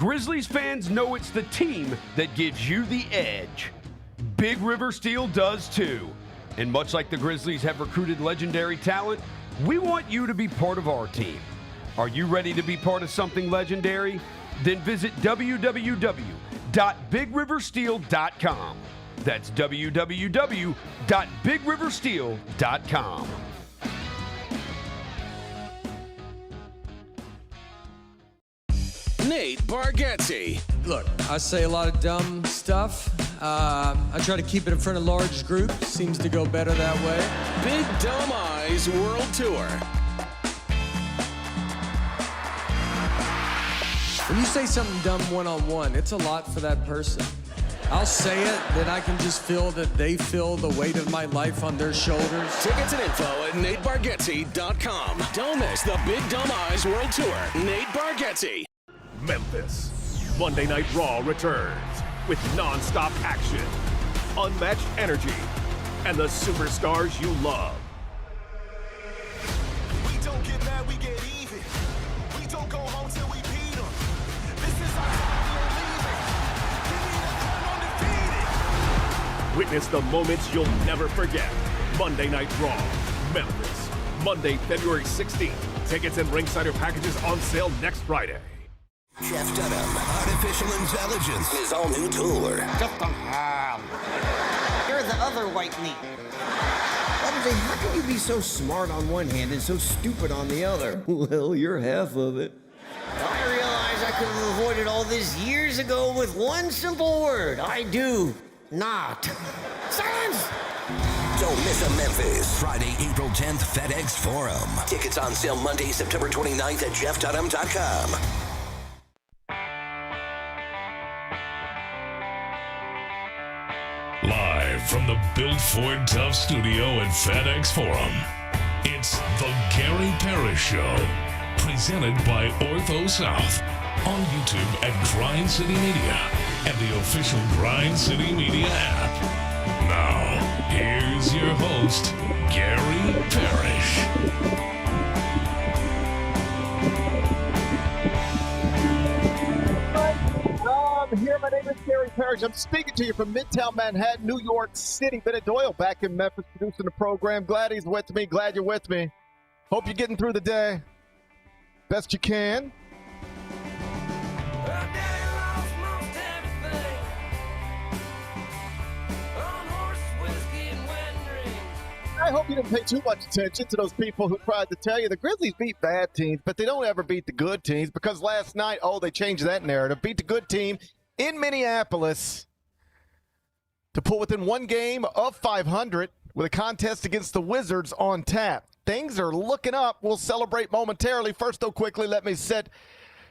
Grizzlies fans know it's the team that gives you the edge. Big River Steel does too. And much like the Grizzlies have recruited legendary talent, we want you to be part of our team. Are you ready to be part of something legendary? Then visit www.bigriversteel.com. That's www.bigriversteel.com. Nate Bargatze. Look, I say a lot of dumb stuff. I try to keep it in front of large groups. Seems to go better that way. Big Dumb Eyes World Tour. When you say something dumb one-on-one, it's a lot for that person. I'll say it, then I can just feel that they feel the weight of my life on their shoulders. Tickets and info at NateBargatze.com. Don't miss the Big Dumb Eyes World Tour. Nate Bargatze. Memphis. Monday Night Raw returns with non-stop action, unmatched energy, and the superstars you love. We don't get mad, we get even. We don't go home till we beat them. This is our time, we're leaving. Give me the crown undefeated. Witness the moments you'll never forget. Monday Night Raw, Memphis. Monday, February 16th. Tickets and ringsider packages on sale next Friday. Jeff Dunham, Artificial Intelligence, his all-new tour. Just don't have. You're the other white meat. MJ, how can you be so smart on one hand and so stupid on the other? Well, you're half of it. I realize I could have avoided all this years ago with one simple word. I do not. Silence! Don't miss a Memphis. Friday, April 10th, FedEx Forum. Tickets on sale Monday, September 29th at jeffdunham.com. Live from the Built Ford Tough studio at FedEx Forum, it's the Gary Parrish Show, presented by Ortho South, on YouTube at Grind City Media and the official Grind City Media app. Now, here's your host, Gary Parrish. Here, my name is Gary Parrish. I'm speaking to you from Midtown Manhattan, New York City. Bennett Doyle back in Memphis producing the program. Glad he's with me. Glad you're with me. Hope you're getting through the day best you can. I hope you didn't pay too much attention to those people who tried to tell you the Grizzlies beat bad teams, but they don't ever beat the good teams, because last night, they changed that narrative. Beat the good team in Minneapolis to pull within one game of 500 with a contest against the Wizards on tap. Things are looking up. We'll celebrate momentarily. First, though, quickly, let me set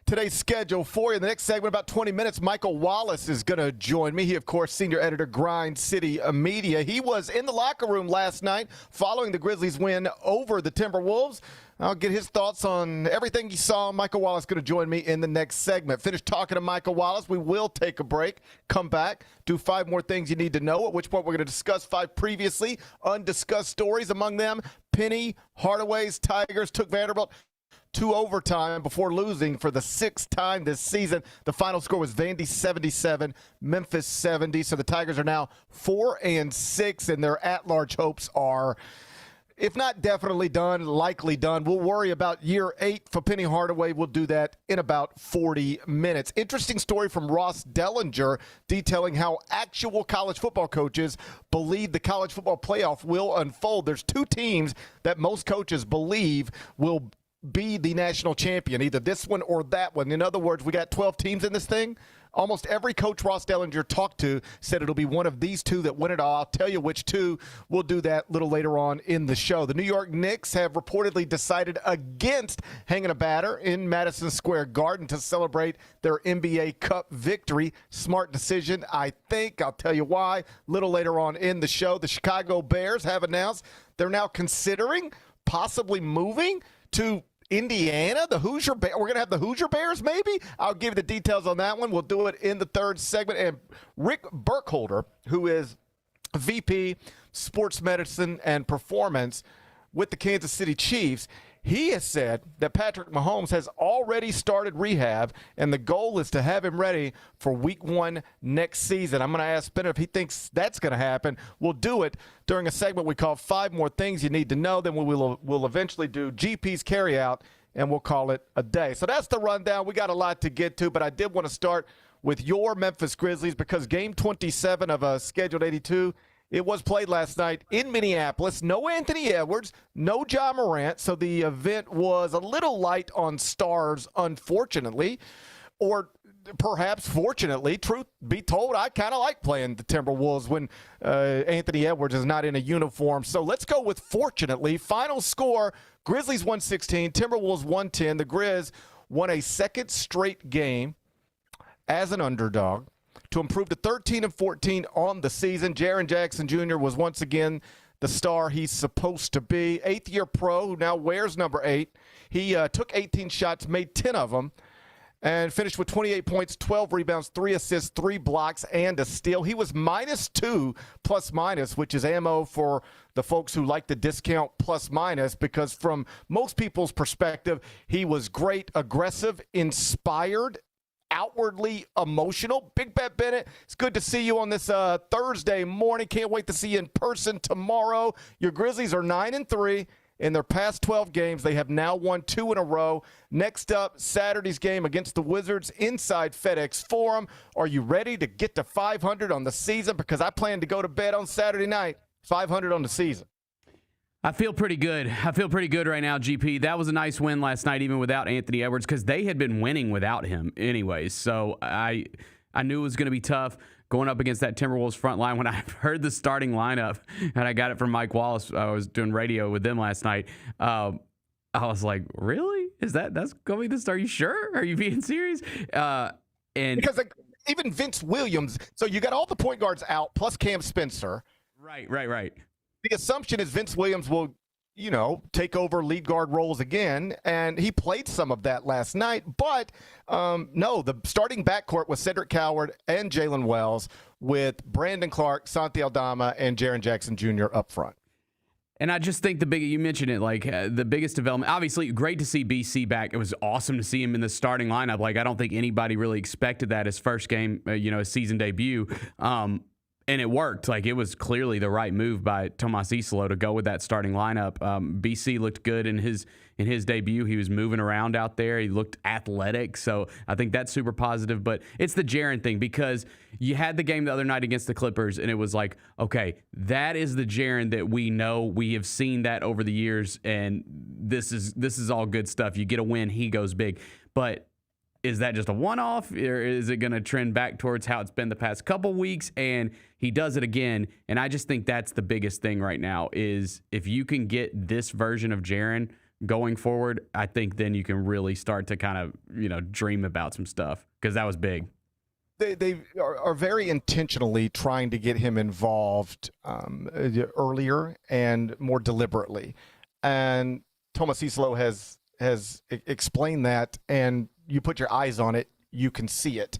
today's schedule for you. In the next segment, about 20 minutes, Michael Wallace is going to join me. He, of course, senior editor, Grind City Media. He was in the locker room last night following the Grizzlies' win over the Timberwolves. I'll get his thoughts on everything he saw. Michael Wallace is going to join me in the next segment. Finish talking to Michael Wallace. We will take a break, come back, do 5 more things you need to know, at which point we're going to discuss 5 previously undiscussed stories. Among them, Penny Hardaway's Tigers took Vanderbilt to overtime before losing for the 6th time this season. The final score was Vandy 77, Memphis 70. So the Tigers are now 4-6, and their at-large hopes are, if not definitely done, likely done. We'll worry about year 8 for Penny Hardaway. We'll do that in about 40 minutes. Interesting story from Ross Dellinger detailing how actual college football coaches believe the college football playoff will unfold. There's 2 teams that most coaches believe will be the national champion, either this one or that one. In other words, we got 12 teams in this thing. Almost every coach Ross Dellinger talked to said it'll be one of these 2 that win it all. I'll tell you which 2. We'll do that a little later on in the show. The New York Knicks have reportedly decided against hanging a banner in Madison Square Garden to celebrate their NBA Cup victory. Smart decision, I think. I'll tell you why a little later on in the show. The Chicago Bears have announced they're now considering possibly moving to Indiana, the Hoosier Bears. We're going to have the Hoosier Bears, maybe? I'll give you the details on that one. We'll do it in the 3rd segment. And Rick Burkholder, who is VP Sports Medicine and Performance with the Kansas City Chiefs, He has said that Patrick Mahomes has already started rehab, and the goal is to have him ready for week 1 next season. I'm going to ask Spinner if he thinks that's going to happen. We'll do it during a segment we call 5 More Things You Need to Know. Then we'll eventually do GP's Carryout, and we'll call it a day. So that's the rundown. We got a lot to get to, but I did want to start with your Memphis Grizzlies because game 27 of a scheduled 82, it was played last night in Minneapolis. No Anthony Edwards, no Ja Morant, so the event was a little light on stars, unfortunately, or perhaps fortunately. Truth be told, I kind of like playing the Timberwolves when Anthony Edwards is not in a uniform. So let's go with fortunately. Final score, Grizzlies 116, Timberwolves 110. The Grizz won a second straight game as an underdog to improve to 13-14 on the season. Jaren Jackson Jr. was once again the star he's supposed to be. 8th-year pro who now wears number 8. He took 18 shots, made 10 of them, and finished with 28 points, 12 rebounds, 3 assists, 3 blocks, and a steal. He was -2 plus-minus, which is ammo for the folks who like to discount plus-minus, because from most people's perspective, he was great, aggressive, inspired, outwardly emotional. Big Bet Bennett, it's good to see you on this Thursday morning. Can't wait to see you in person tomorrow. Your Grizzlies are 9-3 in their past 12 games. They have now won 2 in a row. Next up, Saturday's game against the Wizards inside FedEx Forum. Are you ready to get to 500 on the season? Because I plan to go to bed on Saturday night, 500 on the season. I feel pretty good. I feel pretty good right now, GP. That was a nice win last night, even without Anthony Edwards, because they had been winning without him anyways. So I knew it was going to be tough going up against that Timberwolves front line. When I heard the starting lineup, and I got it from Mike Wallace, I was doing radio with them last night, I was like, really? That's going to be the? Are you sure? Are you being serious? And because even Vince Williams, so you got all the point guards out, plus Cam Spencer. Right. The assumption is Vince Williams will, take over lead guard roles again, and he played some of that last night. But, no, the starting backcourt was Cedric Coward and Jalen Wells with Brandon Clark, Santi Aldama, and Jaren Jackson Jr. up front. And I just think you mentioned it, the biggest development, obviously great to see BC back. It was awesome to see him in the starting lineup. I don't think anybody really expected that his first game, his season debut. And it worked. It was clearly the right move by Tomas Isolo to go with that starting lineup. BC looked good in his debut. He was moving around out there. He looked athletic. So I think that's super positive. But it's the Jaren thing, because you had the game the other night against the Clippers, and it was like, okay, that is the Jaren that we know. We have seen that over the years, and this is all good stuff. You get a win, he goes big. But is that just a one-off, or is it going to trend back towards how it's been the past couple weeks? And he does it again. And I just think that's the biggest thing right now is if you can get this version of Jaren going forward, I think then you can really start to kind of, dream about some stuff, because that was big. They are very intentionally trying to get him involved earlier and more deliberately. And Tomas Isolo has explained that, and you put your eyes on it, you can see it.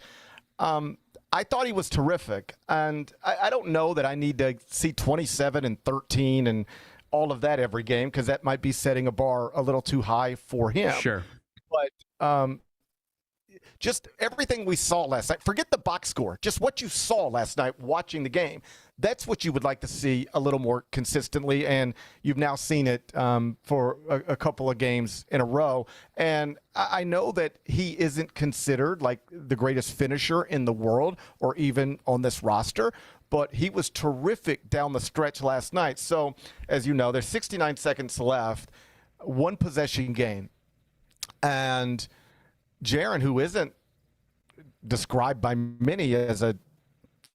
I thought he was terrific, and I don't know that I need to see 27 and 13 and all of that every game, because that might be setting a bar a little too high for him. Sure. But just everything we saw last night, forget the box score, just what you saw last night watching the game, that's what you would like to see a little more consistently, and you've now seen it for a couple of games in a row. And I know that he isn't considered like the greatest finisher in the world or even on this roster, but he was terrific down the stretch last night. So, as you know, there's 69 seconds left, one possession game, and Jaren, who isn't described by many as a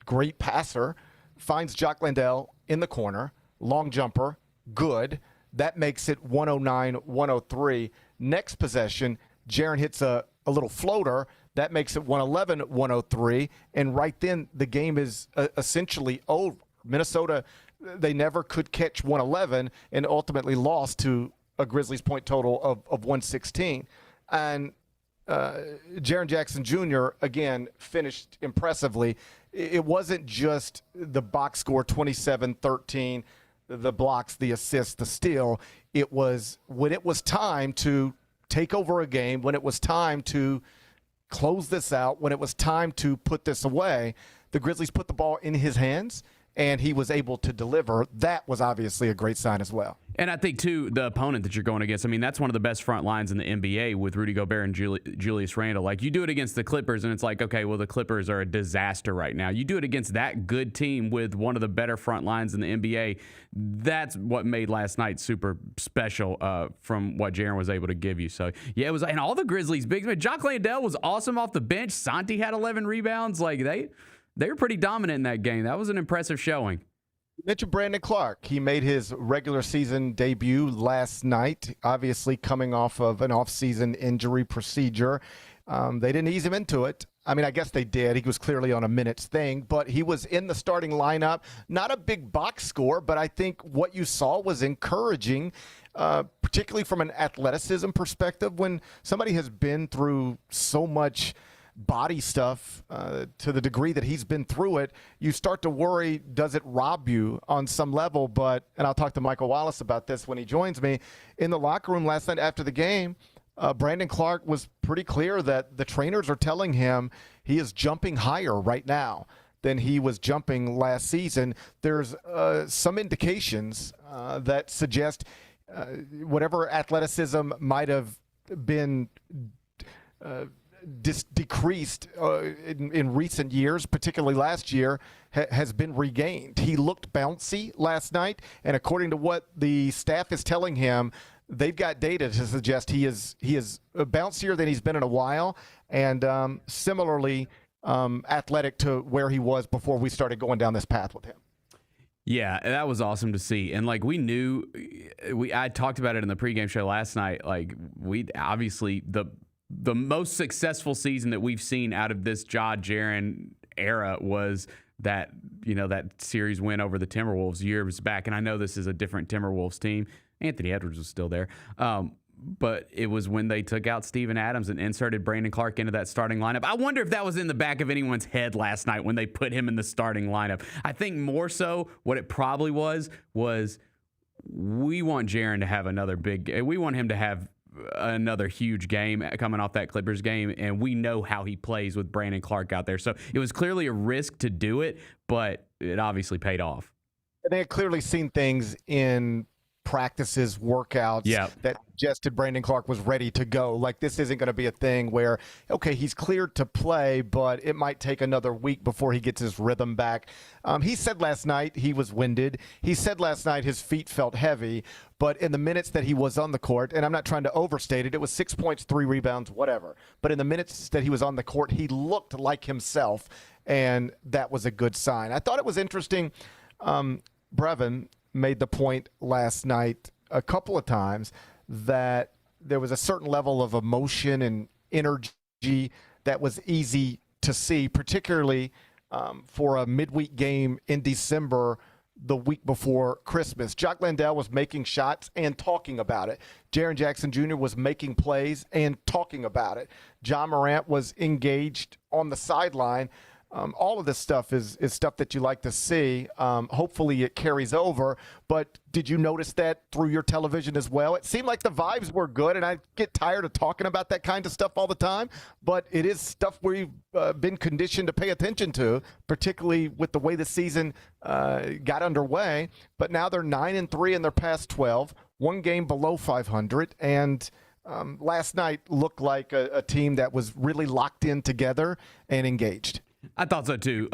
great passer, finds Jock Landale in the corner, long jumper, good. That makes it 109-103. Next possession, Jaren hits a little floater. That makes it 111-103. And right then, the game is essentially over. Minnesota, they never could catch 111 and ultimately lost to a Grizzlies point total of 116. And Jaren Jackson Jr., again, finished impressively. It wasn't just the box score, 27-13, the blocks, the assists, the steal. It was when it was time to take over a game, when it was time to close this out, when it was time to put this away, the Grizzlies put the ball in his hands, and he was able to deliver. That was obviously a great sign as well. And I think, too, the opponent that you're going against, I mean, that's one of the best front lines in the NBA with Rudy Gobert and Julius Randle. Like, you do it against the Clippers, and it's like, okay, well, the Clippers are a disaster right now. You do it against that good team with one of the better front lines in the NBA. That's what made last night super special from what Jaren was able to give you. So, yeah, it was, and all the Grizzlies, big man. Jock Landale was awesome off the bench. Santi had 11 rebounds. Like, they were pretty dominant in that game. That was an impressive showing. You mentioned Brandon Clark. He made his regular season debut last night, obviously coming off of an off-season injury procedure. They didn't ease him into it. I mean, I guess they did. He was clearly on a minutes thing, but he was in the starting lineup. Not a big box score, but I think what you saw was encouraging, particularly from an athleticism perspective. When somebody has been through so much body stuff to the degree that he's been through it, you start to worry, does it rob you on some level? But, and I'll talk to Michael Wallace about this when he joins me, in the locker room last night after the game, Brandon Clark was pretty clear that the trainers are telling him he is jumping higher right now than he was jumping last season. There's some indications that suggest whatever athleticism might have been decreased in recent years, particularly last year, has been regained. He looked bouncy last night, and according to what the staff is telling him, they've got data to suggest he is bouncier than he's been in a while, and similarly athletic to where he was before we started going down this path with him. Yeah, that was awesome to see. And like I talked about it in the pregame show last night. Like, we obviously the most successful season that we've seen out of this Jaren era was that series win over the Timberwolves years back. And I know this is a different Timberwolves team. Anthony Edwards was still there. But it was when they took out Steven Adams and inserted Brandon Clark into that starting lineup. I wonder if that was in the back of anyone's head last night when they put him in the starting lineup. I think more so what it probably was we want Jaren to have we want him to have another huge game coming off that Clippers game, and we know how he plays with Brandon Clark out there. So it was clearly a risk to do it, but it obviously paid off. And they had clearly seen things in practices, workouts that suggested Brandon Clark was ready to go. Like, this isn't going to be a thing where, okay, he's cleared to play, but it might take another week before he gets his rhythm back. He said last night he was winded. He said last night his feet felt heavy, but in the minutes that he was on the court, and I'm not trying to overstate it, it was 6 points, 3 rebounds, whatever. But in the minutes that he was on the court, he looked like himself, and that was a good sign. I thought it was interesting. Brevin made the point last night a couple of times that there was a certain level of emotion and energy that was easy to see, particularly for a midweek game in December, the week before Christmas. Jock Landale was making shots and talking about it. Jaren Jackson Jr. was making plays and talking about it. John Morant was engaged on the sideline. All of this stuff is stuff that you like to see. Hopefully it carries over. But did you notice that through your television as well? It seemed like the vibes were good, and I get tired of talking about that kind of stuff all the time. But it is stuff we've been conditioned to pay attention to, particularly with the way the season got underway. But now they're 9-3 in their past 12, one game below 500, and last night looked like a team that was really locked in together and engaged. I thought so too.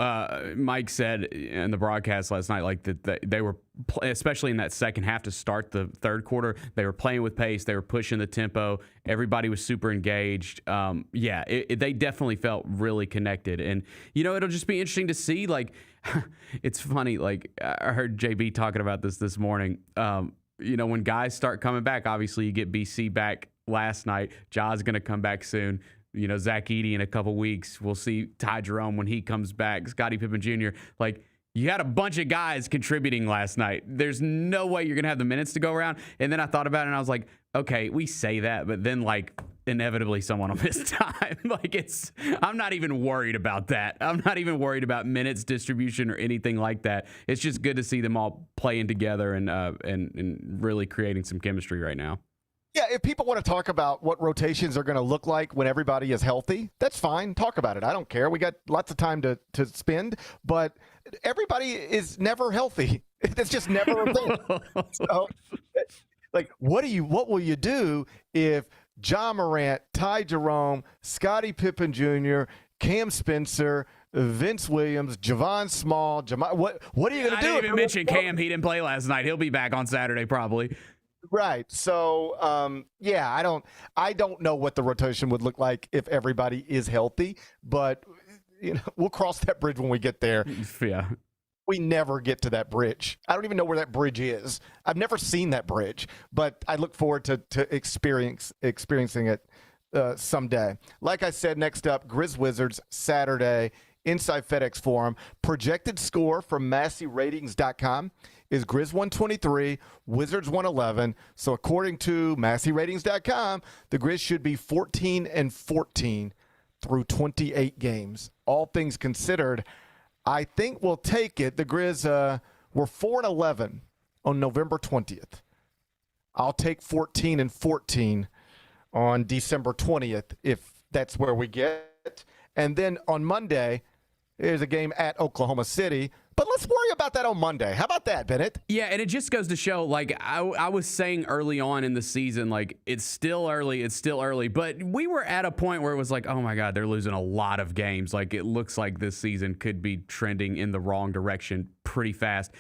Mike said in the broadcast last night, like that they were, especially in that second half to start the third quarter, they were playing with pace. They were pushing the tempo. Everybody was super engaged. They definitely felt really connected. And it'll just be interesting to see. Like, it's funny. Like, I heard JB talking about this morning. When guys start coming back, obviously you get BC back last night. Ja's going to come back soon. Zach Edey in a couple weeks. We'll see Ty Jerome when he comes back. Scottie Pippen Jr. Like, you had a bunch of guys contributing last night. There's no way you're going to have the minutes to go around. And then I thought about it, and I was like, okay, we say that, but then, like, inevitably someone will miss time. I'm not even worried about that. I'm not even worried about minutes distribution or anything like that. It's just good to see them all playing together and really creating some chemistry right now. Yeah, if people want to talk about what rotations are going to look like when everybody is healthy, that's fine. Talk about it. I don't care. We got lots of time to spend, but everybody is never healthy. That's just never a thing. So, what will you do if Ja Morant, Ty Jerome, Scottie Pippen Jr., Cam Spencer, Vince Williams, Javon Small, what are you going to do? I didn't even mention Cam. He didn't play last night. He'll be back on Saturday probably. Right. So, I don't know what the rotation would look like if everybody is healthy, but we'll cross that bridge when we get there. Yeah. We never get to that bridge. I don't even know where that bridge is. I've never seen that bridge, but I look forward to experiencing it someday. Like I said, next up, Grizz Wizards Saturday inside FedEx Forum. Projected score from MasseyRatings.com is Grizz 123, Wizards 111. So according to MasseyRatings.com, the Grizz should be 14-14 through 28 games. All things considered, I think we'll take it. The Grizz were 4-11 on November 20th. I'll take 14-14 on December 20th if that's where we get. And then on Monday, there's a game at Oklahoma City. But let's worry about that on Monday. How about that, Bennett? Yeah, and it just goes to show, I was saying early on in the season, it's still early. But we were at a point where it was like, oh, my God, they're losing a lot of games. It looks like this season could be trending in the wrong direction pretty fast.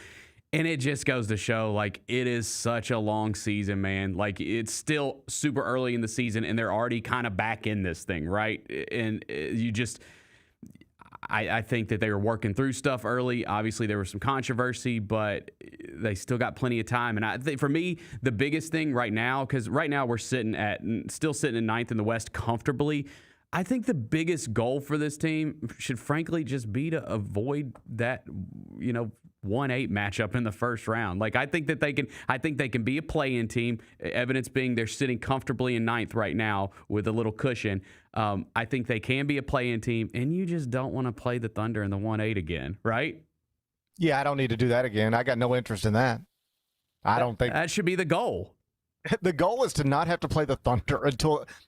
And it just goes to show, it is such a long season, man. It's still super early in the season, and they're already kind of back in this thing, right? And you just... I think that they were working through stuff early. Obviously, there was some controversy, but they still got plenty of time. And I think for me, the biggest thing right now, because right now we're still sitting in ninth in the West comfortably. I think the biggest goal for this team should frankly just be to avoid that, 1-8 matchup in the first round. I think they can be a play-in team. Evidence being they're sitting comfortably in ninth right now with a little cushion. I think they can be a play-in team, and you just don't want to play the Thunder in the 1-8 again, right? Yeah, I don't need to do that again. I got no interest in that. I don't think that should be the goal. The goal is to not have to play the Thunder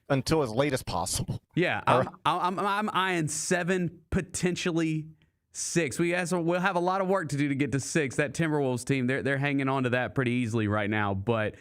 until as late as possible. Yeah, I'm eyeing 7, potentially 6. We'll have a lot of work to do to get to 6. That Timberwolves team, they're hanging on to that pretty easily right now. But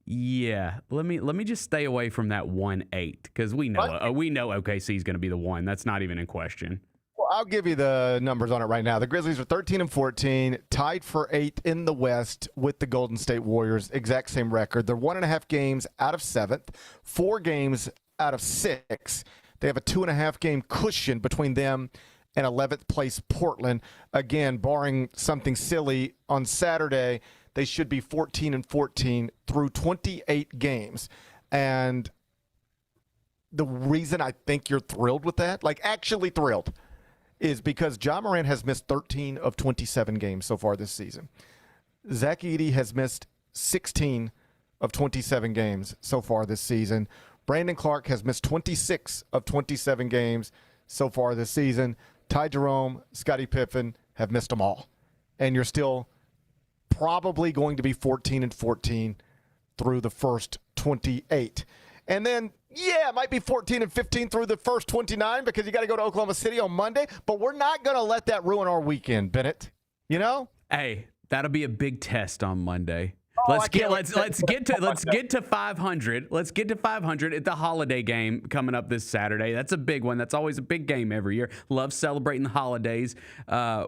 yeah, let me just stay away from that 1-8 because we know OKC is going to be the 1. That's not even in question. Well, I'll give you the numbers on it right now. The Grizzlies are 13-14, tied for 8th in the West with the Golden State Warriors. Exact same record. They're 1.5 games out of 7th, 4 games out of 6. They have a 2.5 game cushion between them and 11th place Portland. Again, barring something silly on Saturday, they should be 14-14 through 28 games. And the reason I think you're thrilled with that, actually thrilled, is because Ja Morant has missed 13 of 27 games so far this season. Zach Edey has missed 16 of 27 games so far this season. Brandon Clark has missed 26 of 27 games so far this season. Ty Jerome, Scottie Pippen have missed them all. And you're still probably going to be 14-14 through the first 28. And then, it might be 14-15 through the first 29 because you got to go to Oklahoma City on Monday. But we're not going to let that ruin our weekend, Bennett. Hey, that'll be a big test on Monday. Let's get to 500. Let's get to 500 at the holiday game coming up this Saturday. That's a big one. That's always a big game every year. Love celebrating the holidays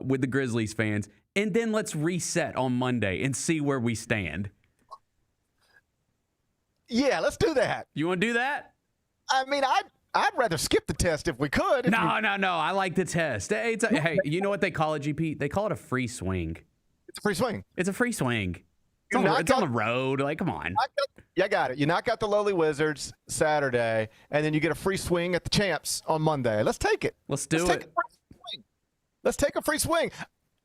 with the Grizzlies fans. And then let's reset on Monday and see where we stand. Yeah, let's do that. You want to do that? I mean, I'd rather skip the test if we could. No. I like the test. Hey, you know what they call it, GP? They call it a free swing. It's a free swing. It's a free swing. It's on the road. Come on. I got it. You knock out the lowly Wizards Saturday, and then you get a free swing at the Champs on Monday. Let's take it. Let's do it. Let's take a free swing.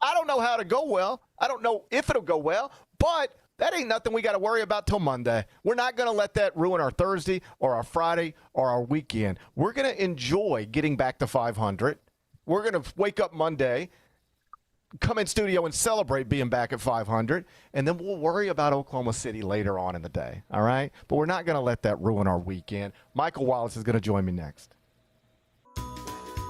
I don't know how to go well. I don't know if it'll go well, but That ain't nothing we got to worry about till Monday. We're not going to let that ruin our Thursday or our Friday or our weekend. We're going to enjoy getting back to 500. We're going to wake up Monday, come in studio and celebrate being back at 500, and then we'll worry about Oklahoma City later on in the day, all right? But we're not going to let that ruin our weekend. Michael Wallace is going to join me next.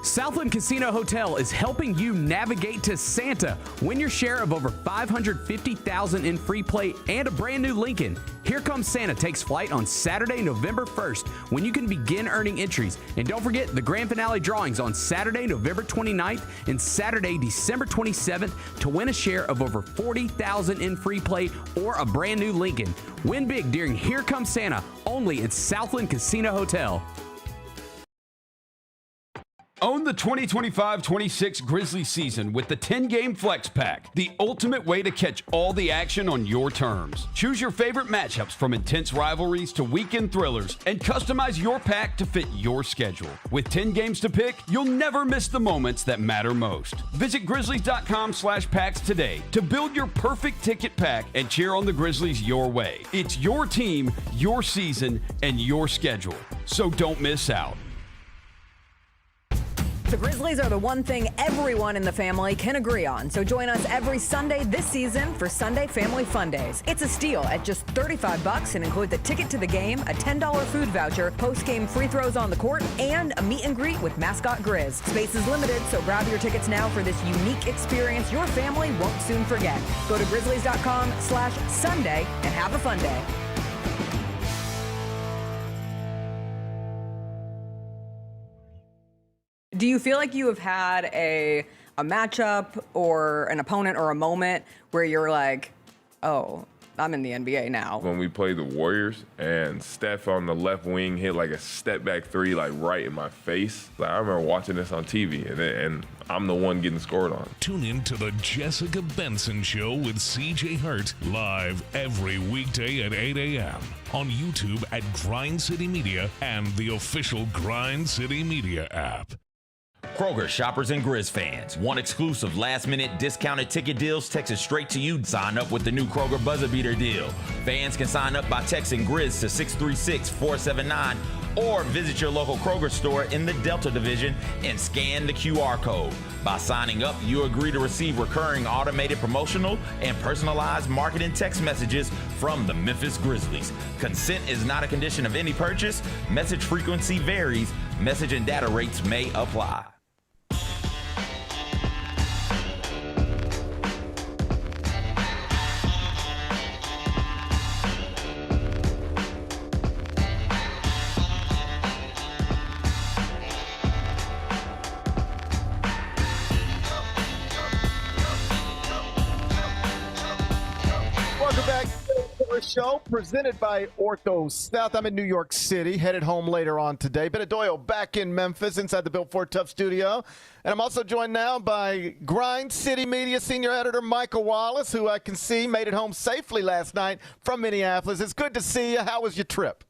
Southland Casino Hotel is helping you navigate to Santa. Win your share of over $550,000 in free play and a brand new Lincoln. Here Comes Santa takes flight on Saturday, November 1st, when you can begin earning entries. And don't forget the grand finale drawings on Saturday, November 29th and Saturday, December 27th to win a share of over $40,000 in free play or a brand new Lincoln. Win big during Here Comes Santa, only at Southland Casino Hotel. Own the 2025-26 Grizzlies season with the 10-game Flex Pack, the ultimate way to catch all the action on your terms. Choose your favorite matchups from intense rivalries to weekend thrillers and customize your pack to fit your schedule. With 10 games to pick, you'll never miss the moments that matter most. Visit Grizzlies.com/packs today to build your perfect ticket pack and cheer on the Grizzlies your way. It's your team, your season, and your schedule. So don't miss out. The Grizzlies are the one thing everyone in the family can agree on. So join us every Sunday this season for Sunday Family Fun Days. It's a steal at just $35 and includes a ticket to the game, a $10 food voucher, post-game free throws on the court, and a meet and greet with mascot Grizz. Space is limited, so grab your tickets now for this unique experience your family won't soon forget. Go to Grizzlies.com/Sunday and have a fun day. Do you feel like you have had a matchup or an opponent or a moment where you're like, oh, I'm in the NBA now? When we played the Warriors and Steph on the left wing hit like a step back three, like right in my face. Like, I remember watching this on TV and I'm the one getting scored on. Tune in to the Jessica Benson Show with CJ Hurt live every weekday at 8 a.m. on YouTube at Grind City Media and the official Grind City Media app. Kroger shoppers and Grizz fans. Want exclusive last-minute discounted ticket deals texted straight to you? Sign up with the new Kroger Buzzer Beater deal. Fans can sign up by texting Grizz to 636-479 or visit your local Kroger store in the Delta Division and scan the QR code. By signing up, you agree to receive recurring automated promotional and personalized marketing text messages from the Memphis Grizzlies. Consent is not a condition of any purchase. Message frequency varies. Message and data rates may apply. Welcome back to the show presented by Ortho South. I'm in New York City, headed home later on today. Ben Doyle back in Memphis inside the Built Ford Tough studio. And I'm also joined now by Grind City Media senior editor Michael Wallace, who I can see made it home safely last night from Minneapolis. It's good to see you. How was your trip?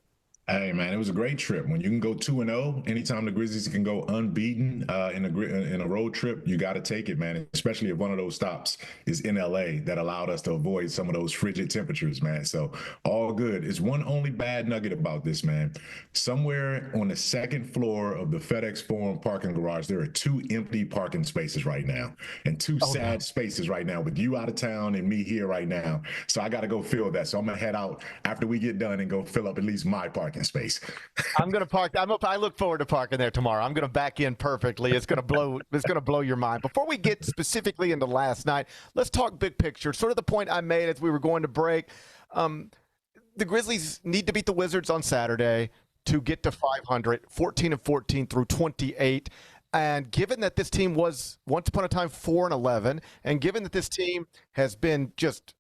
Hey, man, it was a great trip. When you can go 2-0, anytime the Grizzlies can go unbeaten in a road trip, you got to take it, man, especially if one of those stops is in L.A. that allowed us to avoid some of those frigid temperatures, man. So all good. It's one only bad nugget about this, man. Somewhere on the second floor of the FedEx Forum parking garage, there are 2 empty parking spaces right now and 2 sad spaces right now with you out of town and me here right now. So I got to go fill that. So I'm going to head out after we get done and go fill up at least my parking space. I'm going to park. I look forward to parking there tomorrow. I'm going to back in perfectly. It's going to blow. It's going to blow your mind. Before we get specifically into last night, let's talk big picture. Sort of the point I made as we were going to break. The Grizzlies need to beat the Wizards on Saturday to get to 500, 14-14 through 28. And given that this team was once upon a time 4-11, and given that this team has been just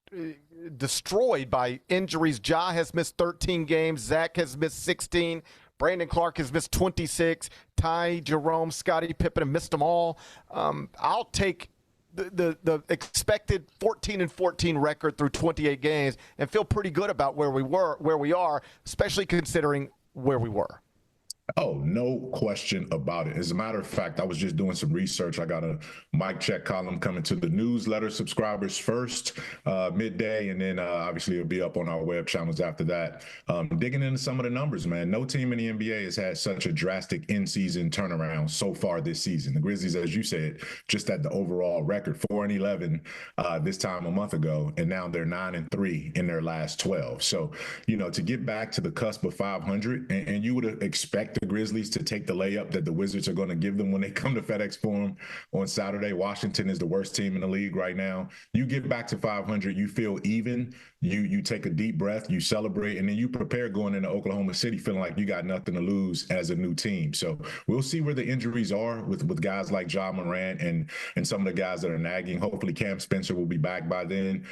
destroyed by injuries, Ja has missed 13 games, Zach has missed 16, Brandon Clark has missed 26, Ty Jerome, Scottie Pippen have missed them all. I'll take the expected 14-14 record through 28 games and feel pretty good about where we are, especially considering where we were. Oh, no question about it. As a matter of fact, I was just doing some research. I got a mic check column coming to the newsletter subscribers first, midday, and then obviously it'll be up on our web channels after that. Digging into some of the numbers, man. No team in the NBA has had such a drastic in-season turnaround so far this season. The Grizzlies, as you said, just at the overall record, 4-11 this time a month ago, and now they're 9-3 in their last 12. So, to get back to the cusp of 500, and you would expect the Grizzlies to take the layup that the Wizards are going to give them when they come to FedEx Forum on Saturday. Washington is the worst team in the league right now. You get back to 500, you feel even, you take a deep breath, you celebrate, and then you prepare going into Oklahoma City feeling like you got nothing to lose as a new team. So we'll see where the injuries are with guys like Ja Morant and some of the guys that are nagging. Hopefully Cam Spencer will be back by then.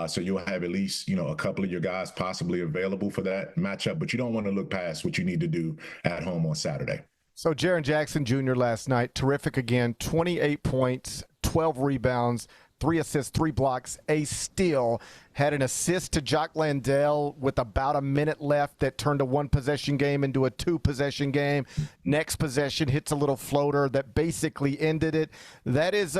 So you'll have at least, a couple of your guys possibly available for that matchup, but you don't want to look past what you need to do at home on Saturday. So Jaren Jackson Jr. last night, terrific again, 28 points, 12 rebounds, 3 assists, 3 blocks, a steal. Had an assist to Jock Landale with about a minute left that turned a 1-possession game into a 2-possession game. Next possession hits a little floater that basically ended it. That is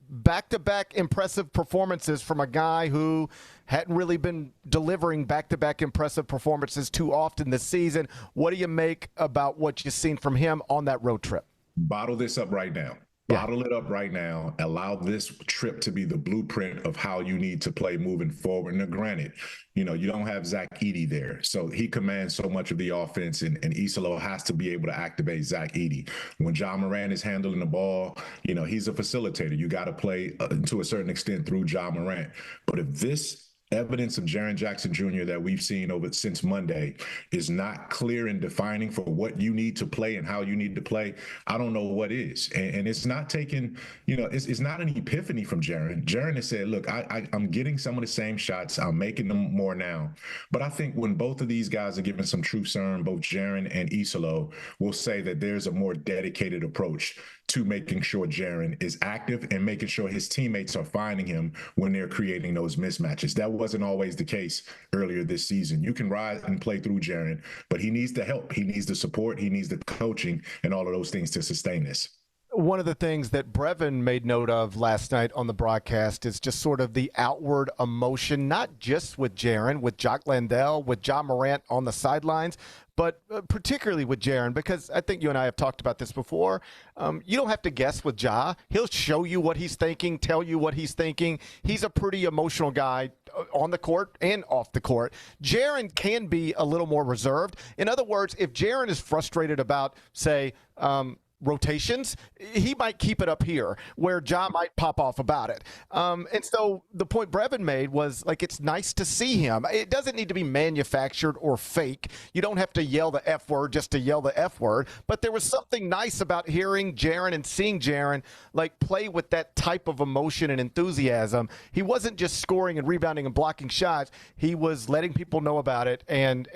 back-to-back impressive performances from a guy who hadn't really been delivering back-to-back impressive performances too often this season. What do you make about what you've seen from him on that road trip? Bottle this up right now. Bottle it up right now. Allow this trip to be the blueprint of how you need to play moving forward. Now, granted, you don't have Zach Edey there, so he commands so much of the offense, and Isolo has to be able to activate Zach Edey. When Ja Morant is handling the ball, he's a facilitator. You got to play to a certain extent through Ja Morant. But if this evidence of Jaren Jackson Jr. that we've seen since Monday is not clear and defining for what you need to play and how you need to play, I don't know what is. And it's not taking, it's not an epiphany from Jaren. Jaren has said, look, I'm getting some of the same shots. I'm making them more now. But I think when both of these guys are given some true serum, both Jaren and Isolo will say that there's a more dedicated approach to making sure Jaren is active and making sure his teammates are finding him when they're creating those mismatches. That wasn't always the case earlier this season. You can ride and play through Jaren, but he needs the help. He needs the support. He needs the coaching and all of those things to sustain this. One of the things that Brevin made note of last night on the broadcast is just sort of the outward emotion, not just with Jaren, with Jock Landale, with Ja Morant on the sidelines, but particularly with Jaren, because I think you and I have talked about this before. You don't have to guess with Ja. He'll show you what he's thinking, tell you what he's thinking. He's a pretty emotional guy on the court and off the court. Jaren can be a little more reserved. In other words, if Jaren is frustrated about, say, rotations, he might keep it up here where Ja might pop off about it. And so the point Brevin made was, like, it's nice to see him. It doesn't need to be manufactured or fake. You don't have to yell the F word just to yell the F word. But there was something nice about hearing Jaren and seeing Jaren play with that type of emotion and enthusiasm. He wasn't just scoring and rebounding and blocking shots. He was letting people know about it and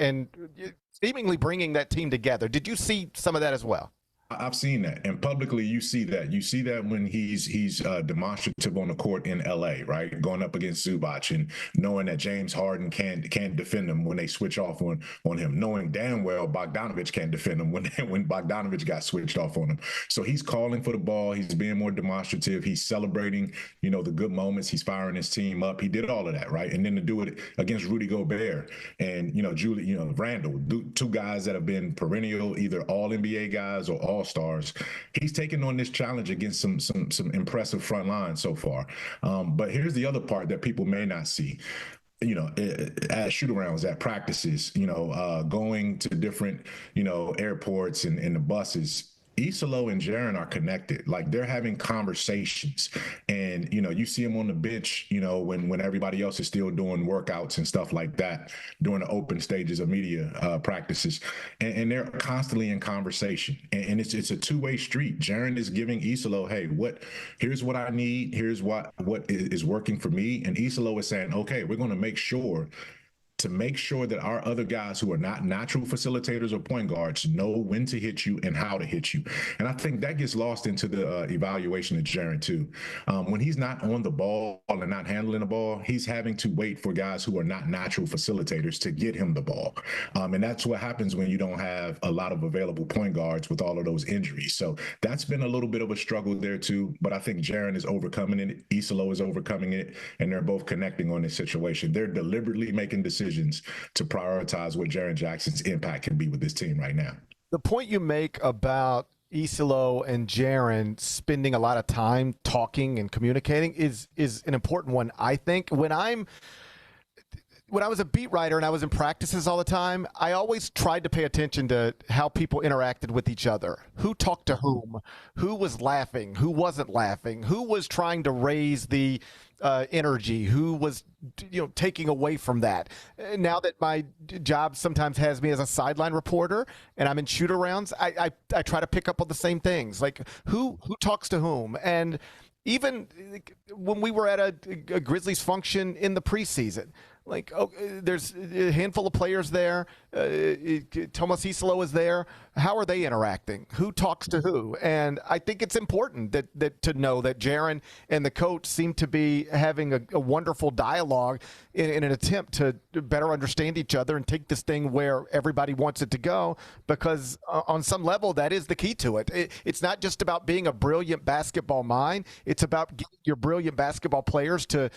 seemingly bringing that team together. Did you see some of that as well? I've seen that, and publicly you see that. You see that when he's demonstrative on the court in LA, right? Going up against Zubac and knowing that James Harden can't defend him when they switch off on him, knowing damn well Bogdanovich can't defend him when Bogdanovich got switched off on him. So he's calling for the ball. He's being more demonstrative. He's celebrating, the good moments. He's firing his team up. He did all of that, right? And then to do it against Rudy Gobert and Randall, two guys that have been perennial, either all NBA guys or all-stars. He's taken on this challenge against some impressive front lines so far. But here's the other part that people may not see. At shoot-arounds, at practices, going to different, airports and the buses. Isolo and Jaren are connected. Like, they're having conversations, and you see them on the bench, when everybody else is still doing workouts and stuff like that during the open stages of media practices, and they're constantly in conversation, and it's a two-way street. Jaren is giving Isolo, hey, here's what I need, here's what is working for me, and Isolo is saying, okay, we're going to make sure to make sure that our other guys who are not natural facilitators or point guards know when to hit you and how to hit you. And I think that gets lost into the evaluation of Jaren too. When he's not on the ball and not handling the ball, he's having to wait for guys who are not natural facilitators to get him the ball. And that's what happens when you don't have a lot of available point guards with all of those injuries. So that's been a little bit of a struggle there too, but I think Jaren is overcoming it. Isolo is overcoming it, and they're both connecting on this situation. They're deliberately making decisions to prioritize what Jaren Jackson's impact can be with this team right now. The point you make about Isolo and Jaren spending a lot of time talking and communicating is an important one, I think. When I was a beat writer and I was in practices all the time, I always tried to pay attention to how people interacted with each other. Who talked to whom? Who was laughing? Who wasn't laughing? Who was trying to raise the energy? Who was taking away from that? Now that my job sometimes has me as a sideline reporter and I'm in shoot-arounds, I try to pick up on the same things, like who talks to whom. And even when we were at a Grizzlies function in the preseason, there's a handful of players there. Thomas Isolo is there. How are they interacting? Who talks to who? And I think it's important that to know that Jaren and the coach seem to be having a wonderful dialogue in an attempt to better understand each other and take this thing where everybody wants it to go, because on some level that is the key to it. It's not just about being a brilliant basketball mind. It's about getting your brilliant basketball players to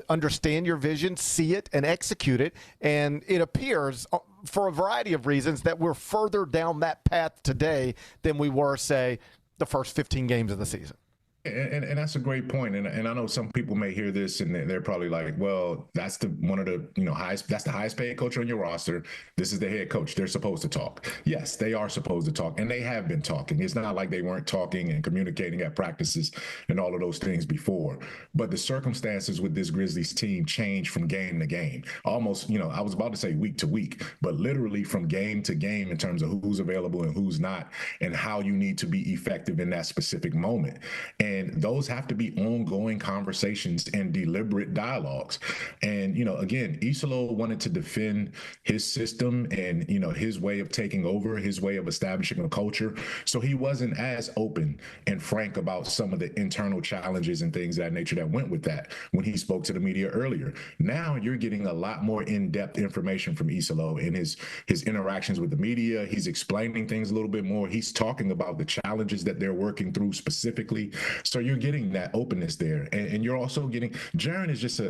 understand your vision, see it, and execute it. And it appears, for a variety of reasons, that we're further down that path today than we were, say, the first 15 games of the season. And that's a great point. And I know some people may hear this and they're probably like, well, that's one of the highest, that's the highest paid coach on your roster. This is the head coach. They're supposed to talk. Yes, they are supposed to talk, and they have been talking. It's not like they weren't talking and communicating at practices and all of those things before. But the circumstances with this Grizzlies team change from game to game. Almost, I was about to say week to week, but literally from game to game in terms of who's available and who's not, and how you need to be effective in that specific moment. And those have to be ongoing conversations and deliberate dialogues. And, again, Isolo wanted to defend his system and, his way of taking over, his way of establishing a culture. So he wasn't as open and frank about some of the internal challenges and things of that nature that went with that when he spoke to the media earlier. Now you're getting a lot more in-depth information from Isolo in his interactions with the media. He's explaining things a little bit more. He's talking about the challenges that they're working through specifically. So you're getting that openness there, and you're also getting Jaren is just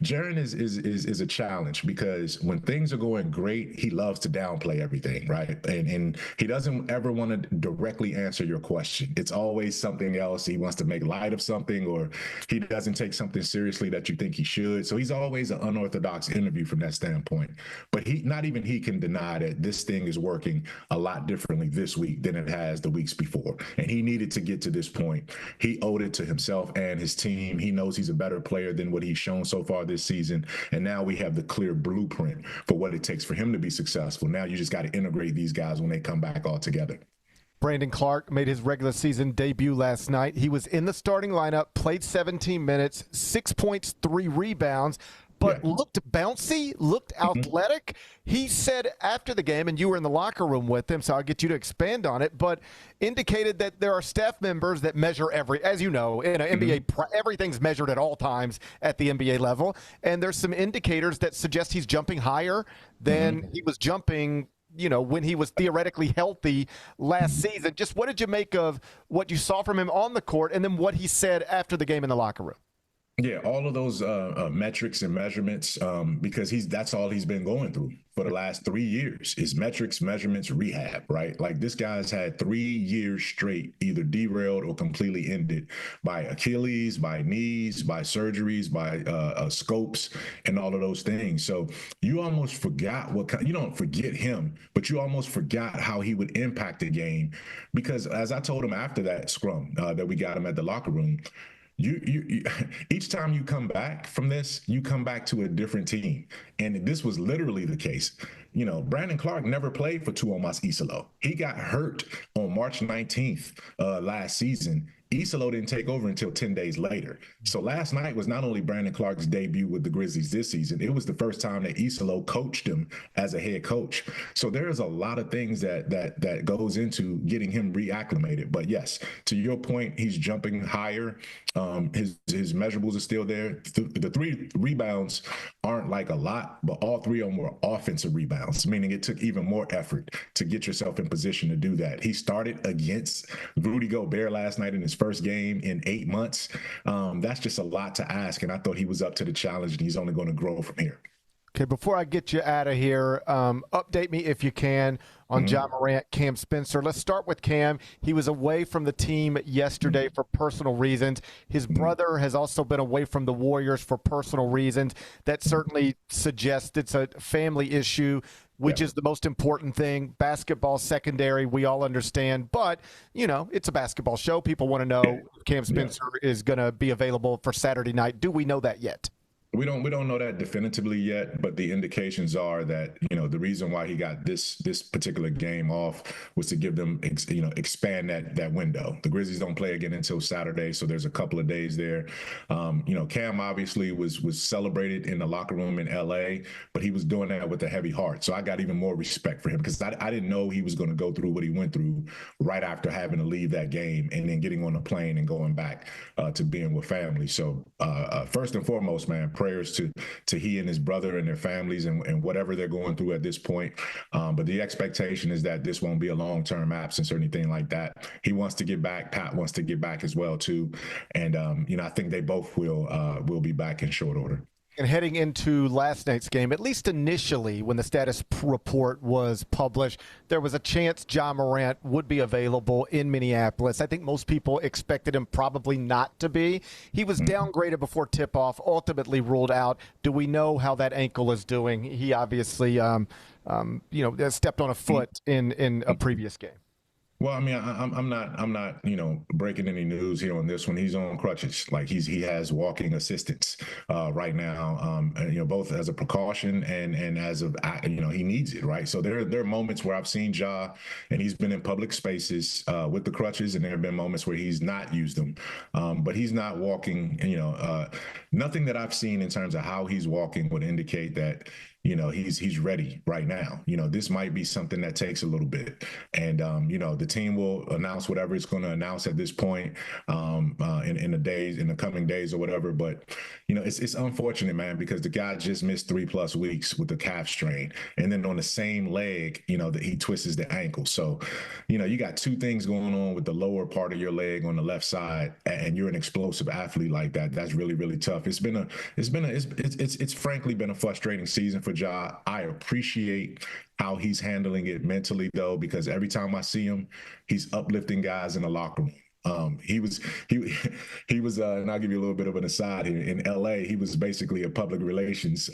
Jaren is a challenge, because when things are going great, he loves to downplay everything, right? And he doesn't ever want to directly answer your question. It's always something else. He wants to make light of something, or he doesn't take something seriously that you think he should. So he's always an unorthodox interview from that standpoint. But not even he can deny that this thing is working a lot differently this week than it has the weeks before. And he needed to get to this point. He owed it to himself and his team. He knows he's a better player than what he's shown so far this season. And now we have the clear blueprint for what it takes for him to be successful. Now you just got to integrate these guys when they come back all together. Brandon Clark made his regular season debut last night. He was in the starting lineup, played 17 minutes, 6 points, 3 rebounds, but looked bouncy, looked athletic. He said after the game, and you were in the locker room with him, so I'll get you to expand on it, but indicated that there are staff members that measure as you know, in an NBA, everything's measured at all times at the NBA level, and there's some indicators that suggest he's jumping higher than he was jumping when he was theoretically healthy last season. Just what did you make of what you saw from him on the court, and then what he said after the game in the locker room? Yeah, all of those metrics and measurements, because that's all he's been going through for the last 3 years is metrics, measurements, rehab, right? Like this guy's had 3 years straight, either derailed or completely ended by Achilles, by knees, by surgeries, by scopes, and all of those things. So you almost forgot you don't forget him, but you almost forgot how he would impact the game, because as I told him after that scrum that we got him at the locker room, you each time you come back from this, you come back to a different team. And this was literally the case. Brandon Clark never played for Thomas Isolo. He got hurt on March 19th last season, Isolo didn't take over until 10 days later. So last night was not only Brandon Clark's debut with the Grizzlies this season, it was the first time that Isolo coached him as a head coach. So there's a lot of things that goes into getting him reacclimated. But yes, to your point, he's jumping higher. His measurables are still there. The 3 rebounds aren't like a lot, but all 3 of them were offensive rebounds, meaning it took even more effort to get yourself in position to do that. He started against Rudy Gobert last night in his first game in 8 months. That's just a lot to ask, and I thought he was up to the challenge, and he's only going to grow from here. Okay, before I get you out of here, update me if you can on Ja Morant, Cam Spencer. Let's start with Cam. He was away from the team yesterday for personal reasons. His brother has also been away from the Warriors for personal reasons. That certainly suggests it's a family issue, which is the most important thing. Basketball secondary, we all understand. But, you know, it's a basketball show. People want to know if Cam Spencer is going to be available for Saturday night. Do we know that yet? We don't know that definitively yet, but the indications are that, you know, the reason why he got this particular game off was to give them, expand that window. The Grizzlies don't play again until Saturday, so there's a couple of days there. Cam obviously was celebrated in the locker room in LA, but he was doing that with a heavy heart. So I got even more respect for him because I didn't know he was going to go through what he went through right after having to leave that game and then getting on a plane and going back to being with family. So first and foremost, man, prayers to he and his brother and their families and whatever they're going through at this point. But the expectation is that this won't be a long-term absence or anything like that. He wants to get back. Pat wants to get back as well too. And I think they both will be back in short order. And heading into last night's game, at least initially when the status report was published, there was a chance Ja Morant would be available in Minneapolis. I think most people expected him probably not to be. He was downgraded before tip-off, ultimately ruled out. Do we know how that ankle is doing? He obviously, stepped on a foot in a previous game. Well, I mean, I'm not, breaking any news here on this one. He's on crutches. Like he has walking assistance right now, both as a precaution and as of, he needs it, right? So there are moments where I've seen Ja and he's been in public spaces with the crutches, and there have been moments where he's not used them, but he's not walking. Nothing that I've seen in terms of how he's walking would indicate that he's ready right now. This might be something that takes a little bit. And, the team will announce whatever it's going to announce at this point in the coming days or whatever. But, it's unfortunate, man, because the guy just missed 3+ weeks with the calf strain. And then on the same leg, that he twists the ankle. So, you got 2 things going on with the lower part of your leg on the left side, and you're an explosive athlete like that. That's really, really tough. It's frankly been a frustrating season for Ja. I appreciate how he's handling it mentally, though, because every time I see him, he's uplifting guys in the locker room. He was, and I'll give you a little bit of an aside here. In LA, he was basically a public relations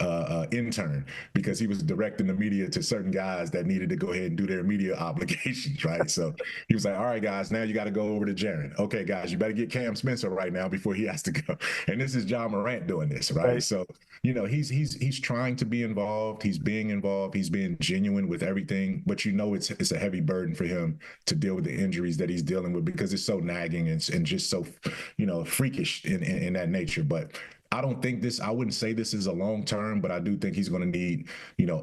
intern because he was directing the media to certain guys that needed to go ahead and do their media obligations, right? So he was like, all right, guys, now you got to go over to Jaren. Okay, guys, you better get Cam Spencer right now before he has to go. And this is Ja Morant doing this, right? So, he's trying to be involved. He's being involved. He's being genuine with everything. But it's a heavy burden for him to deal with the injuries that he's dealing with because it's so nagging and just so, freakish in that nature. But I wouldn't say this is a long term, but I do think he's going to need,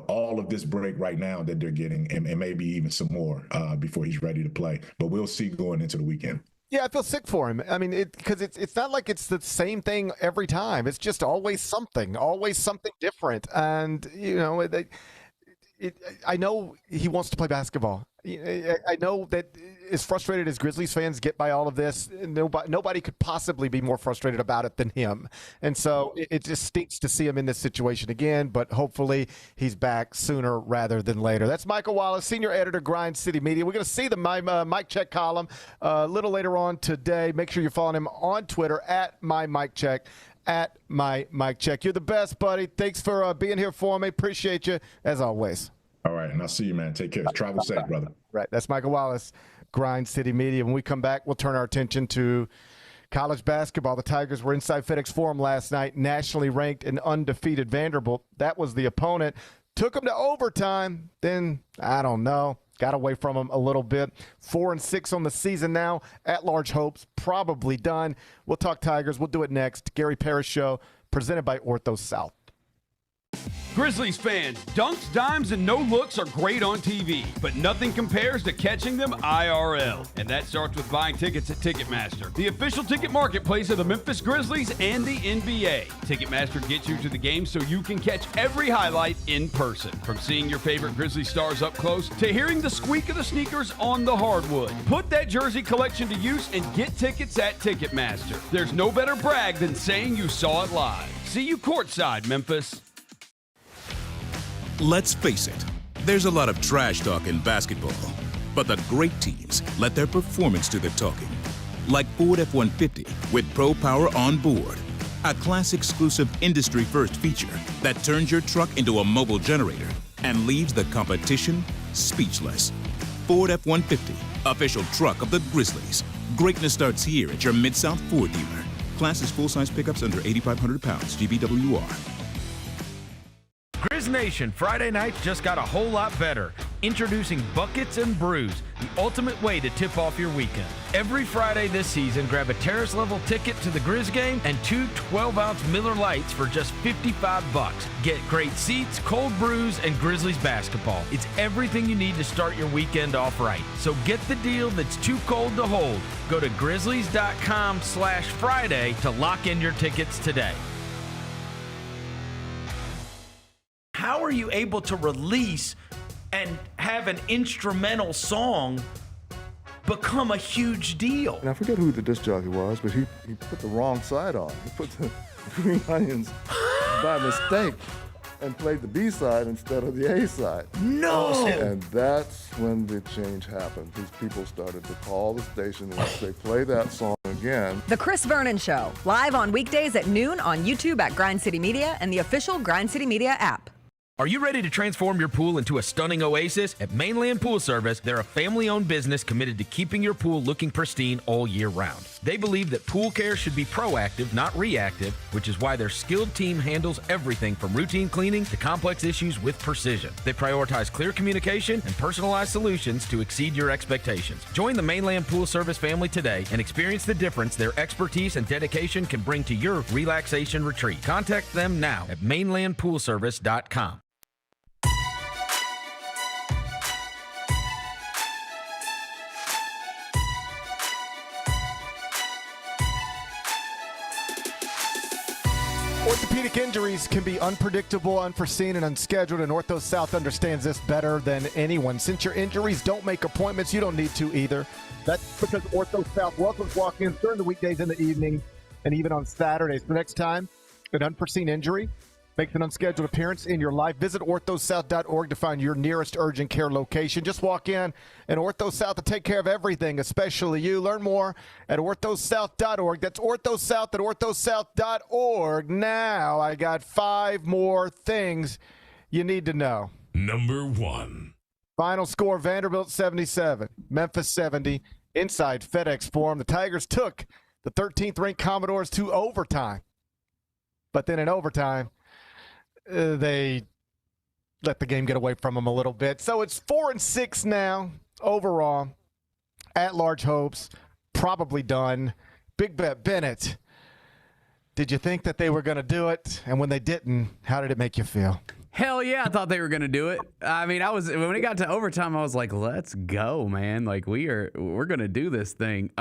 all of this break right now that they're getting and maybe even some more before he's ready to play. But we'll see going into the weekend. Yeah, I feel sick for him. I mean, because it's not like it's the same thing every time. It's just always something different. And, I know he wants to play basketball. I know that as frustrated as Grizzlies fans get by all of this, nobody could possibly be more frustrated about it than him. And so it just stinks to see him in this situation again, but hopefully he's back sooner rather than later. That's Michael Wallace, senior editor, Grind City Media. We're going to see the Mic Check column a little later on today. Make sure you're following him on Twitter at @MyMicCheck. At @MyMicCheck. You're the best, buddy. Thanks for being here for me. Appreciate you as always. All right, and I'll see you, man. Take care. Travel safe, brother. Right. That's Michael Wallace, Grind City Media. When we come back, we'll turn our attention to college basketball. The Tigers were inside FedEx Forum last night, nationally ranked and undefeated Vanderbilt. That was the opponent. Took them to overtime. Then, I don't know. got away from them a little bit. 4-6 on the season now. At-large hopes, probably done. We'll talk Tigers. We'll do it next. Gary Parrish Show, presented by Ortho South. Grizzlies fans, dunks, dimes, and no-looks are great on TV, but nothing compares to catching them IRL. And that starts with buying tickets at Ticketmaster, the official ticket marketplace of the Memphis Grizzlies and the NBA. Ticketmaster gets you to the game so you can catch every highlight in person. From seeing your favorite Grizzly stars up close to hearing the squeak of the sneakers on the hardwood. Put that jersey collection to use and get tickets at Ticketmaster. There's no better brag than saying you saw it live. See you courtside, Memphis. Let's face it, there's a lot of trash talk in basketball, but the great teams let their performance do the talking. Like Ford F-150 with Pro Power on board, a class-exclusive industry-first feature that turns your truck into a mobile generator and leaves the competition speechless. Ford F-150, official truck of the Grizzlies. Greatness starts here at your Mid-South Ford dealer. Class is full-size pickups under 8,500 pounds, GVWR. Grizz Nation, Friday nights just got a whole lot better. Introducing Buckets and Brews, the ultimate way to tip off your weekend. Every Friday this season, grab a terrace-level ticket to the Grizz game and 2 12-ounce Miller Lights for just $55. Get great seats, cold brews, and Grizzlies basketball. It's everything you need to start your weekend off right. So get the deal that's too cold to hold. Go to grizzlies.com/Friday to lock in your tickets today. How are you able to release and have an instrumental song become a huge deal? And I forget who the disc jockey was, but he put the wrong side on. He put the Green Onions by mistake and played the B side instead of the A side. No! And that's when the change happened. These people started to call the station and say, play that song again. The Chris Vernon Show, live on weekdays at noon on YouTube at Grind City Media and the official Grind City Media app. Are you ready to transform your pool into a stunning oasis? At Mainland Pool Service, they're a family-owned business committed to keeping your pool looking pristine all year round. They believe that pool care should be proactive, not reactive, which is why their skilled team handles everything from routine cleaning to complex issues with precision. They prioritize clear communication and personalized solutions to exceed your expectations. Join the Mainland Pool Service family today and experience the difference their expertise and dedication can bring to your relaxation retreat. Contact them now at mainlandpoolservice.com. Orthopedic injuries can be unpredictable, unforeseen, and unscheduled, and Ortho South understands this better than anyone. Since your injuries don't make appointments, you don't need to either. That's because Ortho South welcomes walk-ins during the weekdays and the evening, and even on Saturdays. The next time an unforeseen injury makes an unscheduled appearance in your life, visit orthosouth.org to find your nearest urgent care location. Just walk in, and Ortho South will take care of everything, especially you. Learn more at orthosouth.org. That's orthosouth at orthosouth.org. Now I got 5 more things you need to know. Number 1. Final score, Vanderbilt 77, Memphis 70. Inside FedEx Forum, the Tigers took the 13th-ranked Commodores to overtime. But then in overtime, they let the game get away from them a little bit. So it's 4-6 now overall. At-large hopes, probably done. Big Bet Bennett, did you think that they were going to do it? And when they didn't, how did it make you feel? Hell yeah, I thought they were going to do it. I mean, when it got to overtime, I was like, let's go, man. Like, we're going to do this thing.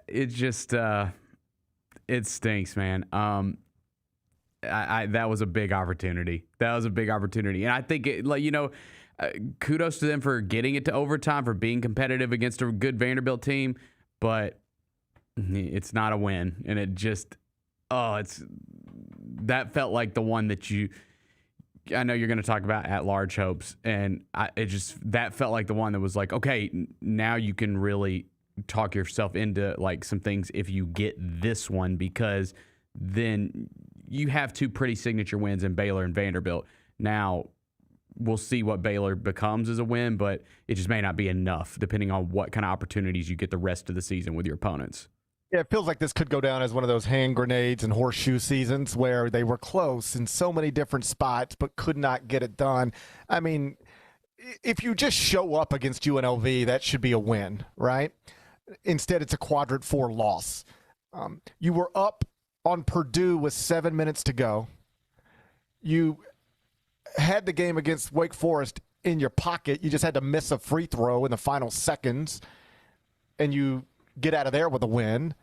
It just it stinks, man. That was a big opportunity. And I think, kudos to them for getting it to overtime, for being competitive against a good Vanderbilt team, but it's not a win. And it just, that felt like the one that I know you're going to talk about at-large hopes, and that felt like the one that was like, okay, now you can really talk yourself into like some things if you get this one, because then you have 2 pretty signature wins in Baylor and Vanderbilt. Now, we'll see what Baylor becomes as a win, but it just may not be enough depending on what kind of opportunities you get the rest of the season with your opponents. Yeah, it feels like this could go down as one of those hand grenades and horseshoe seasons where they were close in so many different spots but could not get it done. I mean, if you just show up against UNLV, that should be a win, right? Instead, it's a quadrant 4 loss. You were up on Purdue with 7 minutes to go. You had the game against Wake Forest in your pocket. You just had to miss a free throw in the final seconds, and you get out of there with a win.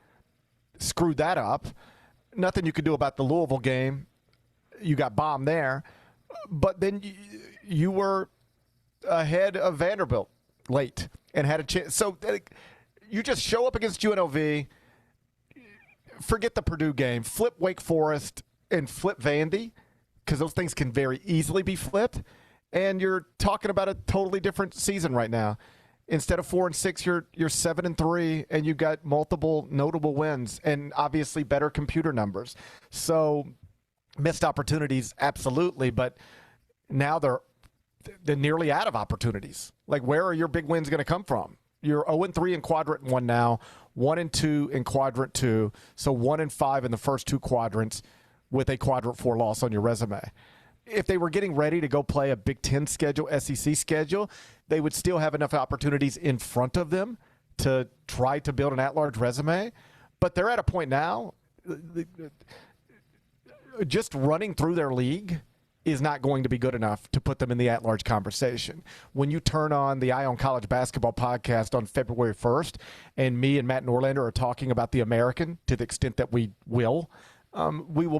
Screwed that up. Nothing you could do about the Louisville game. You got bombed there. But then you were ahead of Vanderbilt late and had a chance. So you just show up against UNLV, forget the Purdue game, flip Wake Forest and flip Vandy, because those things can very easily be flipped. And you're talking about a totally different season right now. Instead of 4-6, you're 7-3, and you've got multiple notable wins and obviously better computer numbers. So missed opportunities, absolutely, but now they're nearly out of opportunities. Like, where are your big wins going to come from? You're 0-3 in quadrant 1 now, 1-2 in quadrant 2, so 1-5 in the first 2 quadrants with a quadrant 4 loss on your resume. If they were getting ready to go play a Big Ten schedule, SEC schedule, they would still have enough opportunities in front of them to try to build an at-large resume. But they're at a point now, just running through their league is not going to be good enough to put them in the at-large conversation. When you turn on the Eye on College Basketball podcast on February 1st, and me and Matt Norlander are talking about the American to the extent that we will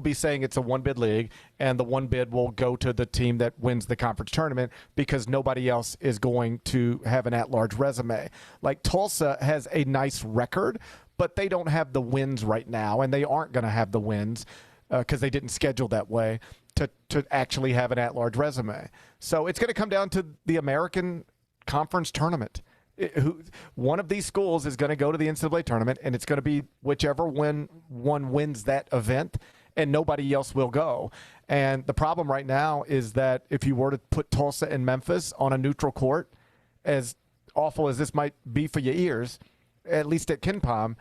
be saying it's a one-bid league, and the one bid will go to the team that wins the conference tournament because nobody else is going to have an at-large resume. Like, Tulsa has a nice record, but they don't have the wins right now, and they aren't going to have the wins because they didn't schedule that way to actually have an at-large resume. So it's going to come down to the American Conference tournament. One of these schools is going to go to the NCAA tournament, and it's going to be whichever one wins that event, and nobody else will go. And the problem right now is that if you were to put Tulsa and Memphis on a neutral court, as awful as this might be for your ears, at least at KenPom,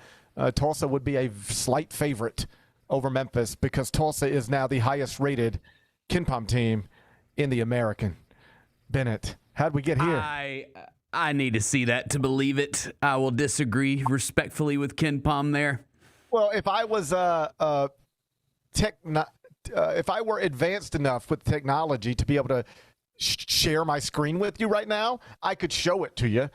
Tulsa would be a slight favorite over Memphis because Tulsa is now the highest-rated KenPom team in the American. Bennett, how'd we get here? I need to see that to believe it. I will disagree respectfully with KenPom there. Well, if I was if I were advanced enough with technology to be able to share my screen with you right now, I could show it to you.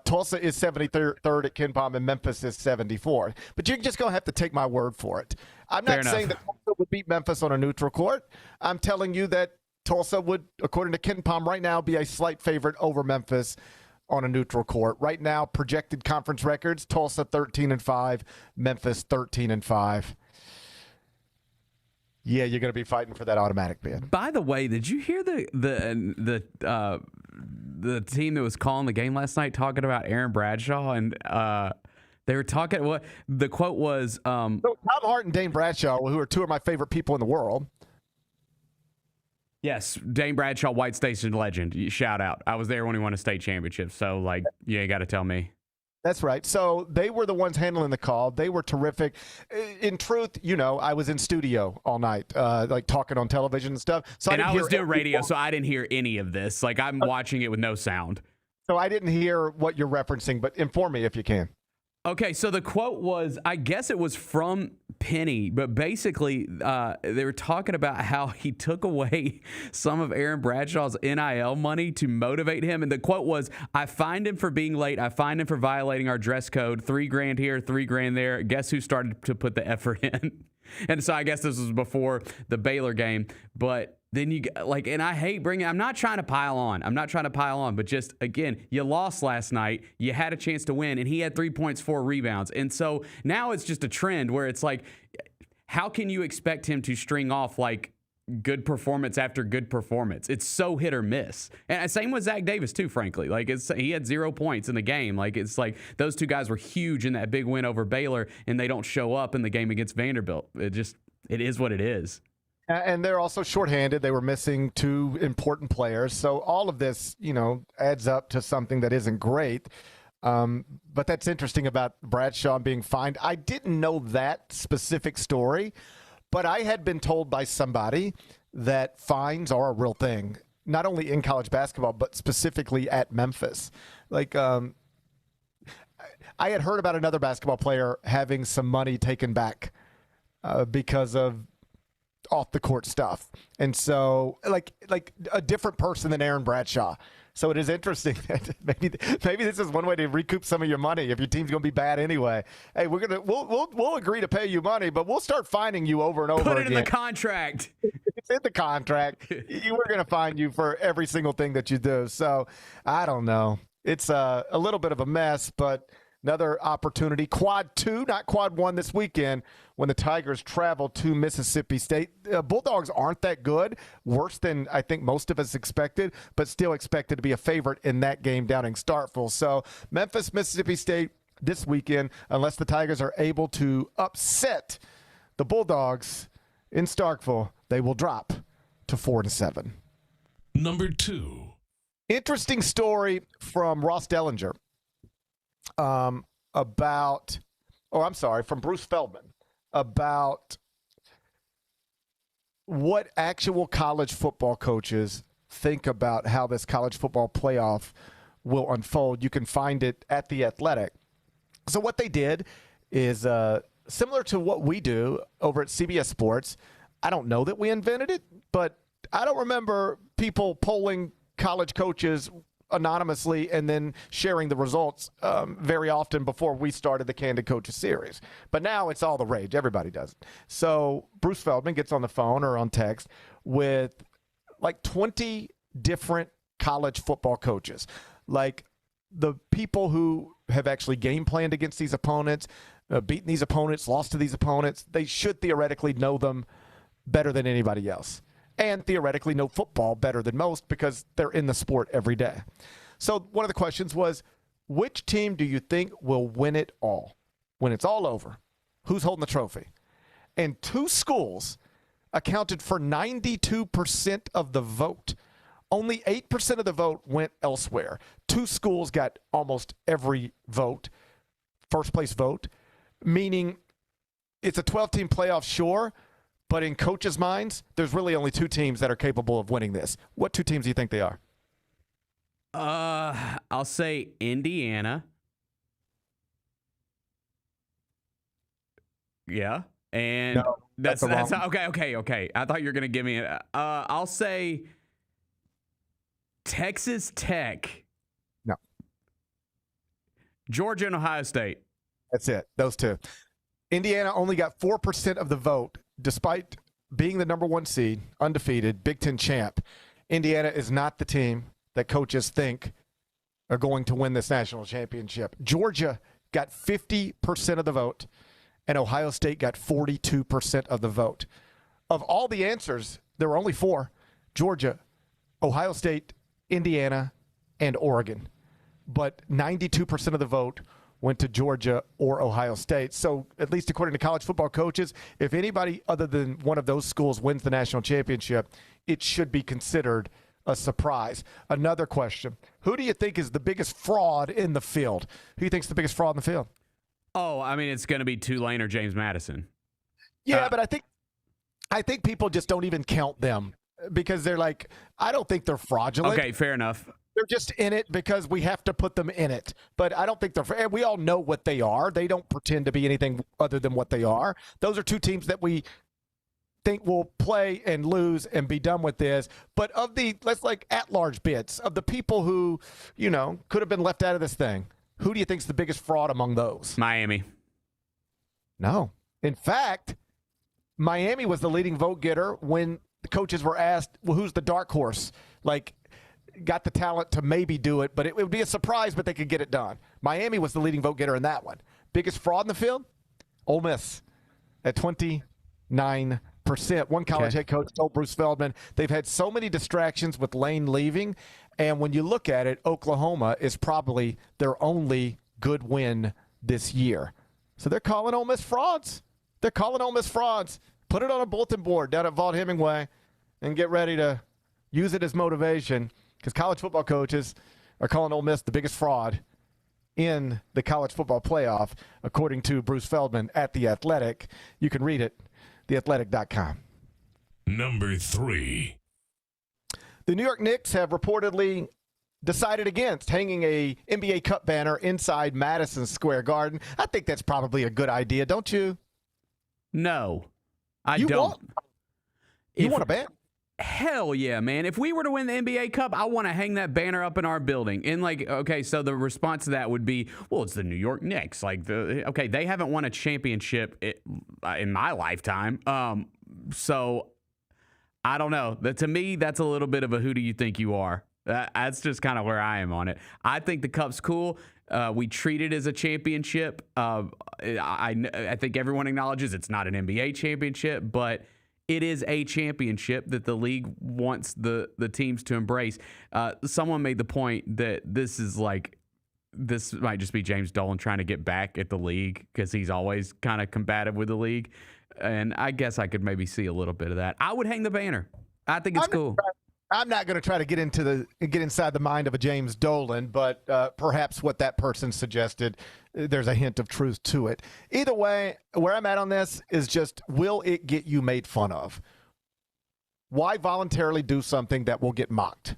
Tulsa is 73rd at KenPom, and Memphis is 74th. But you're just going to have to take my word for it. I'm not saying that Tulsa would beat Memphis on a neutral court. I'm telling you that Tulsa would, according to KenPom right now, be a slight favorite over Memphis on a neutral court. Right now, projected conference records, Tulsa 13-5, Memphis 13-5. Yeah, you're going to be fighting for that automatic bid. By the way, did you hear the team that was calling the game last night talking about Aaron Bradshaw? And they were talking, what the quote was. So Tom Hart and Dane Bradshaw, who are two of my favorite people in the world. Yes, Dane Bradshaw, White Station legend. Shout out. I was there when he won a state championship. So, like, you got to tell me. That's right. So they were the ones handling the call. They were terrific. In truth, I was in studio all night, like talking on television and stuff. So I was doing radio, so I didn't hear any of this. Like, I'm watching it with no sound. So I didn't hear what you're referencing, but inform me if you can. Okay, so the quote was, I guess it was from Penny, but basically they were talking about how he took away some of Aaron Bradshaw's NIL money to motivate him. And the quote was, I fined him for being late. I fined him for violating our dress code. $3,000 here, $3,000 there. Guess who started to put the effort in? And so I guess this was before the Baylor game. But then you like, and I hate I'm not trying to pile on. But just, again, you lost last night. You had a chance to win, and he had 3 points, 4 rebounds. And so now it's just a trend where it's like, how can you expect him to string off like good performance after good performance? It's so hit or miss. And same with Zach Davis too, frankly. Like, he had 0 points in the game. Like, it's like those two guys were huge in that big win over Baylor, and they don't show up in the game against Vanderbilt. It is what it is. And they're also shorthanded. They were missing 2 important players. So all of this, adds up to something that isn't great. But that's interesting about Bradshaw being fined. I didn't know that specific story, but I had been told by somebody that fines are a real thing. not only in college basketball, but specifically at Memphis. Like, I had heard about another basketball player having some money taken back because of off the court stuff. And so like a different person than Aaron Bradshaw. So it is interesting that maybe this is one way to recoup some of your money if your team's going to be bad anyway. Hey, we'll agree to pay you money, but we'll start fining you over and over again. Put it in the contract. It's in the contract. We're going to fine you for every single thing that you do. So I don't know. It's a little bit of a mess, but another opportunity. Quad 2, not Quad 1 this weekend when the Tigers travel to Mississippi State. Bulldogs aren't that good, worse than I think most of us expected, but still expected to be a favorite in that game down in Starkville. So Memphis, Mississippi State this weekend, unless the Tigers are able to upset the Bulldogs in Starkville, they will drop to 4-7. Number 2. Interesting story from Ross Dellinger. From Bruce Feldman about what actual college football coaches think about how this college football playoff will unfold. You can find it at The Athletic. So what they did is similar to what we do over at CBS Sports. I don't know that we invented it, but I don't remember people polling college coaches anonymously and then sharing the results very often before we started the Candid Coaches series. But now it's all the rage. Everybody does it. So Bruce Feldman gets on the phone or on text with like 20 different college football coaches, like the people who have actually game planned against these opponents, beaten these opponents, lost to these opponents. They should theoretically know them better than anybody else, and theoretically know football better than most because they're in the sport every day. So one of the questions was, which team do you think will win it all? When it's all over, who's holding the trophy? And 2 schools accounted for 92% of the vote. Only 8% of the vote went elsewhere. 2 schools got almost every vote, first place vote, meaning it's a 12-team playoff, sure, but in coaches' minds, there's really only 2 teams that are capable of winning this. What 2 teams do you think they are? I'll say Indiana. Yeah. And no, that's okay. I thought you were going to give me it. I'll say Texas Tech. No. Georgia and Ohio State. That's it. Those 2. Indiana only got 4% of the vote, despite being the number 1 seed, undefeated, Big Ten champ. Indiana is not the team that coaches think are going to win this national championship. Georgia got 50% of the vote, and Ohio State got 42% of the vote. Of all the answers, there were only 4: Georgia, Ohio State, Indiana, and Oregon. But 92% of the vote went to Georgia or Ohio State. So at least according to college football coaches, if anybody other than one of those schools wins the national championship, it should be considered a surprise. Another question. Who do you think is the biggest fraud in the field? Who do you think is the biggest fraud in the field? Oh, I mean, it's going to be Tulane or James Madison. Yeah, but I think people just don't even count them because they're like, I don't think they're fraudulent. Okay, fair enough. They're just in it because we have to put them in it. But I don't think they're – we all know what they are. They don't pretend to be anything other than what they are. Those are 2 teams that we think will play and lose and be done with this. But of the – let's like at-large bits of the people who, could have been left out of this thing, who do you think is the biggest fraud among those? Miami. No. In fact, Miami was the leading vote getter when the coaches were asked, well, who's the dark horse? Like – got the talent to maybe do it, but it would be a surprise, but they could get it done. Miami was the leading vote getter in that one. Biggest fraud in the field? Ole Miss at 29%. One college head coach told Bruce Feldman they've had so many distractions with Lane leaving, and when you look at it, Oklahoma is probably their only good win this year. So they're calling Ole Miss frauds. They're calling Ole Miss frauds. Put it on a bulletin board down at Vaught Hemingway and get ready to use it as motivation. Because college football coaches are calling Ole Miss the biggest fraud in the college football playoff, according to Bruce Feldman at The Athletic. You can read it, theathletic.com. Number 3. The New York Knicks have reportedly decided against hanging a NBA Cup banner inside Madison Square Garden. I think that's probably a good idea, don't you? No, I don't. You want a banner? Hell yeah, man. If we were to win the NBA Cup, I want to hang that banner up in our building. And okay, so the response to that would be, well, it's the New York Knicks. Okay, they haven't won a championship in my lifetime. So I don't know. To me, that's a little bit of a who do you think you are? That's just kind of where I am on it. I think the Cup's cool. We treat it as a championship. I think everyone acknowledges it's not an NBA championship, but it is a championship that the league wants the teams to embrace. Someone made the point that this might just be James Dolan trying to get back at the league because he's always kind of combative with the league. And I guess I could maybe see a little bit of that. I would hang the banner. I think it's cool. I'm not going to try to get inside the mind of a James Dolan, but perhaps what that person suggested, there's a hint of truth to it. Either way, where I'm at on this is just, will it get you made fun of? Why voluntarily do something that will get mocked?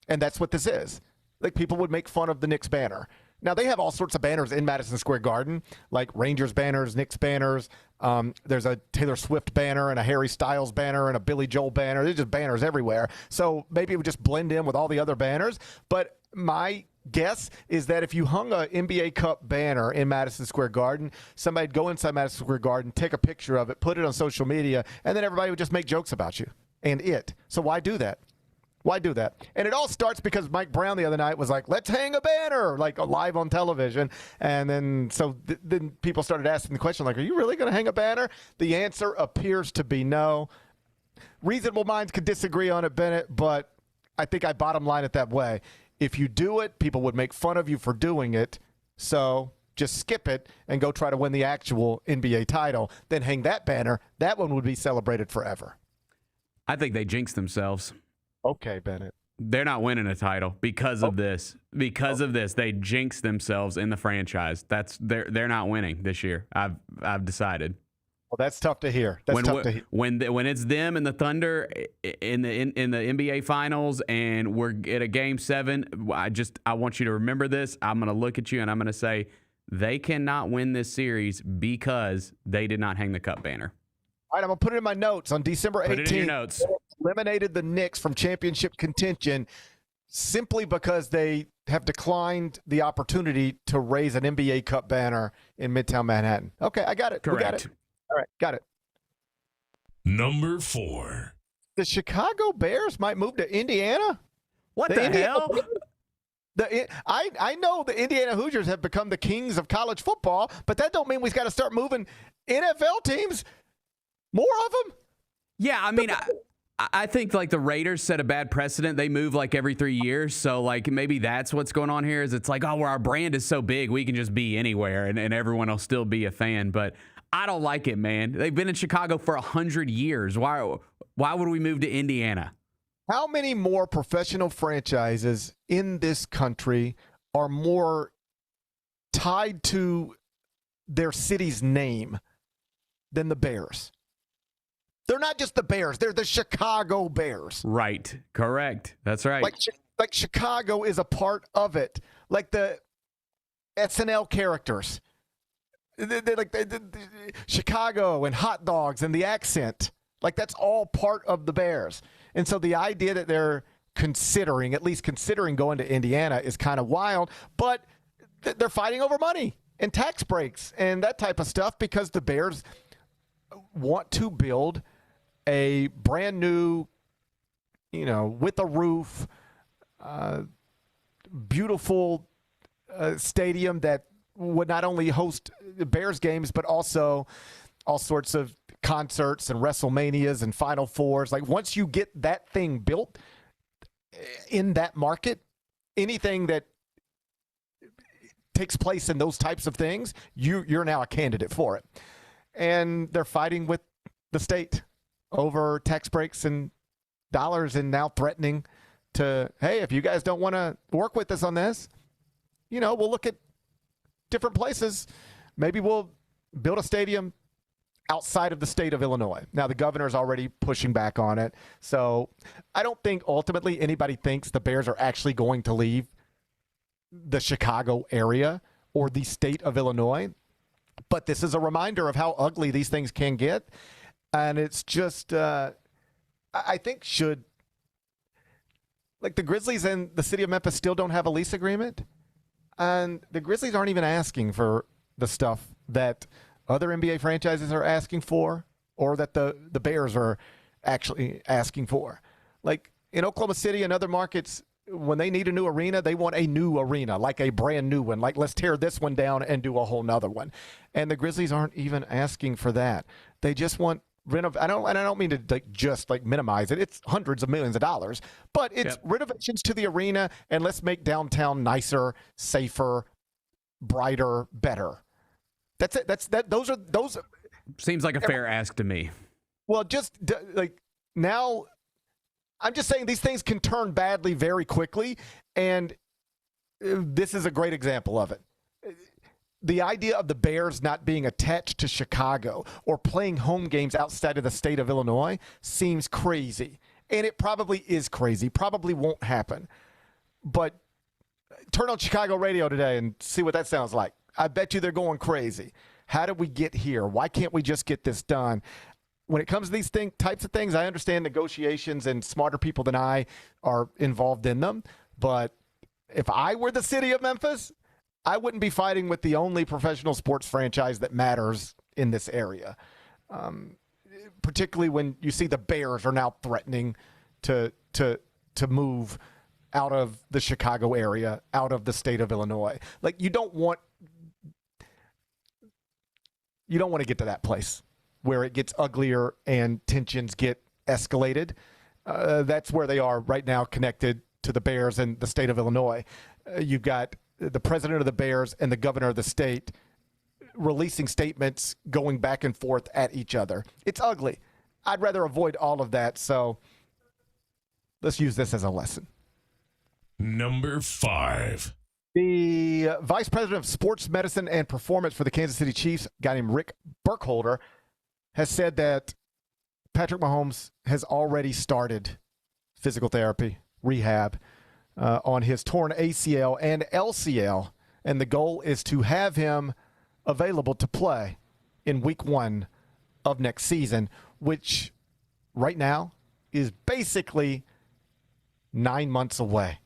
And that's what this is. Like, people would make fun of the Knicks banner. Now, they have all sorts of banners in Madison Square Garden, like Rangers banners, Knicks banners. There's a Taylor Swift banner and a Harry Styles banner and a Billy Joel banner. There's just banners everywhere. So maybe it would just blend in with all the other banners. But my guess is that if you hung a NBA Cup banner in Madison Square Garden, somebody'd go inside Madison Square Garden, take a picture of it, put it on social media, and then everybody would just make jokes about you and it. So why do that? Why do that? And it all starts because Mike Brown the other night was like, let's hang a banner, like live on television. And then then people started asking the question, like, are you really going to hang a banner? The answer appears to be no. Reasonable minds could disagree on it, Bennett, but I think I bottom line it that way. If you do it, people would make fun of you for doing it. So just skip it and go try to win the actual NBA title. Then hang that banner. That one would be celebrated forever. I think they jinxed themselves. Okay, Bennett. They're not winning a title because of this. Because of this, they jinxed themselves in the franchise. They're not winning this year. I've decided. Well, that's tough to hear. When it's them and the Thunder in the NBA Finals, and we're at a Game 7, I want you to remember this. I'm going to look at you and I'm going to say they cannot win this series because they did not hang the Cup banner. All right, I'm going to put it in my notes. On December 18th, put it in your notes. Eliminated the Knicks from championship contention simply because they have declined the opportunity to raise an NBA Cup banner in Midtown Manhattan. Okay, I got it. Correct. We got it. All right, got it. Number 4. The Chicago Bears might move to Indiana? What the hell? I know the Indiana Hoosiers have become the kings of college football, but that don't mean we've got to start moving NFL teams. More of them? Yeah, I mean, I think like the Raiders set a bad precedent. They move like every 3 years. So like maybe that's what's going on here is it's like, well, our brand is so big, we can just be anywhere and everyone will still be a fan. But I don't like it, man. They've been in Chicago for 100 years. Why would we move to Indiana? How many more professional franchises in this country are more tied to their city's name than the Bears? They're not just the Bears. They're the Chicago Bears. Right. Correct. That's right. Like Chicago is a part of it. Like the SNL characters. They're like Chicago and hot dogs and the accent. Like that's all part of the Bears. And so the idea that they're at least considering going to Indiana is kind of wild. But they're fighting over money and tax breaks and that type of stuff because the Bears want to build a brand new, with a roof, beautiful stadium that would not only host Bears games, but also all sorts of concerts and WrestleManias and Final Fours. Like once you get that thing built in that market, anything that takes place in those types of things, you're now a candidate for it. And they're fighting with the state over tax breaks and dollars and now threatening to, hey, if you guys don't want to work with us on this, we'll look at different places. Maybe we'll build a stadium outside of the state of Illinois. Now, the governor's already pushing back on it. So I don't think ultimately anybody thinks the Bears are actually going to leave the Chicago area or the state of Illinois. But this is a reminder of how ugly these things can get. And it's just, I think the Grizzlies and the city of Memphis still don't have a lease agreement. And the Grizzlies aren't even asking for the stuff that other NBA franchises are asking for, or that the Bears are actually asking for. Like in Oklahoma City and other markets, when they need a new arena, they want a new arena, like a brand new one. Like, let's tear this one down and do a whole nother one. And the Grizzlies aren't even asking for that. They just want I don't mean to just minimize it. It's hundreds of millions of dollars, but it's renovations to the arena, and let's make downtown nicer, safer, brighter, better. That's it. Those seems like a fair ask to me. Well, just now, I'm just saying these things can turn badly very quickly, and this is a great example of it. The idea of the Bears not being attached to Chicago or playing home games outside of the state of Illinois seems crazy, and it probably is crazy. Probably won't happen, but turn on Chicago radio today and see what that sounds like. I bet you they're going crazy. How did we get here? Why can't we just get this done? When it comes to these types of things, I understand negotiations, and smarter people than I are involved in them. But if I were the city of Memphis, I wouldn't be fighting with the only professional sports franchise that matters in this area, particularly when you see the Bears are now threatening to move out of the Chicago area, out of the state of Illinois. Like, you don't want to get to that place where it gets uglier and tensions get escalated. That's where they are right now, connected to the Bears and the state of Illinois. You've got the president of the Bears and the governor of the state releasing statements, going back and forth at each other. It's ugly. I'd rather avoid all of that, so let's use this as a lesson. Number 5. The vice president of sports medicine and performance for the Kansas City Chiefs, a guy named Rick Burkholder, has said that Patrick Mahomes has already started physical therapy, rehab, on his torn ACL and LCL, and the goal is to have him available to play in week 1 of next season, which right now is basically 9 months away.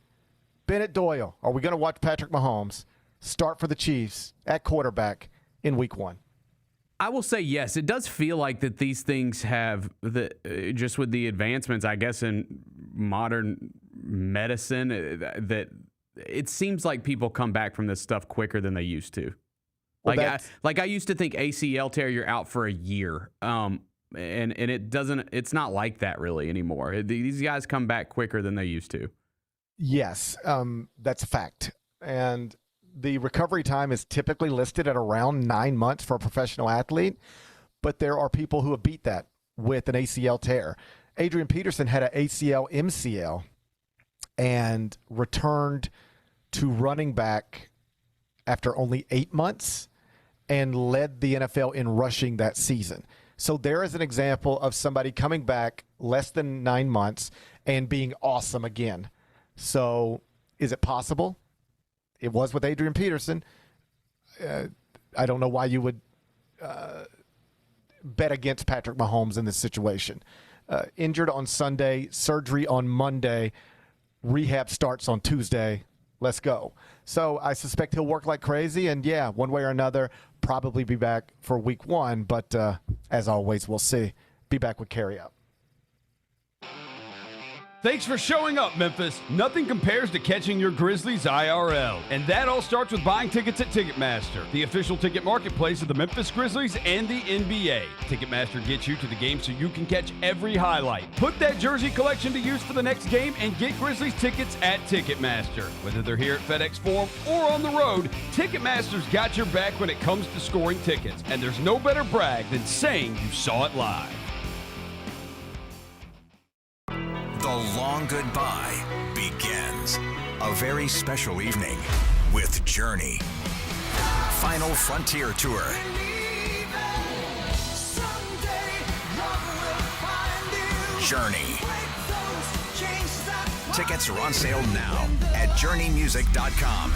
Bennett Doyle, are we going to watch Patrick Mahomes start for the Chiefs at quarterback in week 1? I will say yes. It does feel like that these things have, just with the advancements, I guess, in modern medicine, that it seems like people come back from this stuff quicker than they used to. Well, I used to think ACL tear, you're out for a year. And it's not like that really anymore. These guys come back quicker than they used to. Yes, that's a fact. And the recovery time is typically listed at around 9 months for a professional athlete, but there are people who have beat that with an ACL tear. Adrian Peterson had an ACL MCL and returned to running back after only 8 months and led the NFL in rushing that season. So there is an example of somebody coming back less than 9 months and being awesome again. So is it possible? It was with Adrian Peterson. I don't know why you would bet against Patrick Mahomes in this situation. Injured on Sunday, surgery on Monday, rehab starts on Tuesday. Let's go. So I suspect he'll work like crazy, and yeah, one way or another, probably be back for week 1. But as always, we'll see. Be back with Carry Out. Thanks for showing up, Memphis. Nothing compares to catching your Grizzlies IRL. And that all starts with buying tickets at Ticketmaster, the official ticket marketplace of the Memphis Grizzlies and the NBA. Ticketmaster gets you to the game so you can catch every highlight. Put that jersey collection to use for the next game and get Grizzlies tickets at Ticketmaster. Whether they're here at FedEx Forum or on the road, Ticketmaster's got your back when it comes to scoring tickets. And there's no better brag than saying you saw it live. The long goodbye begins. A very special evening with Journey. Final Frontier Tour. Journey. Tickets are on sale now at journeymusic.com.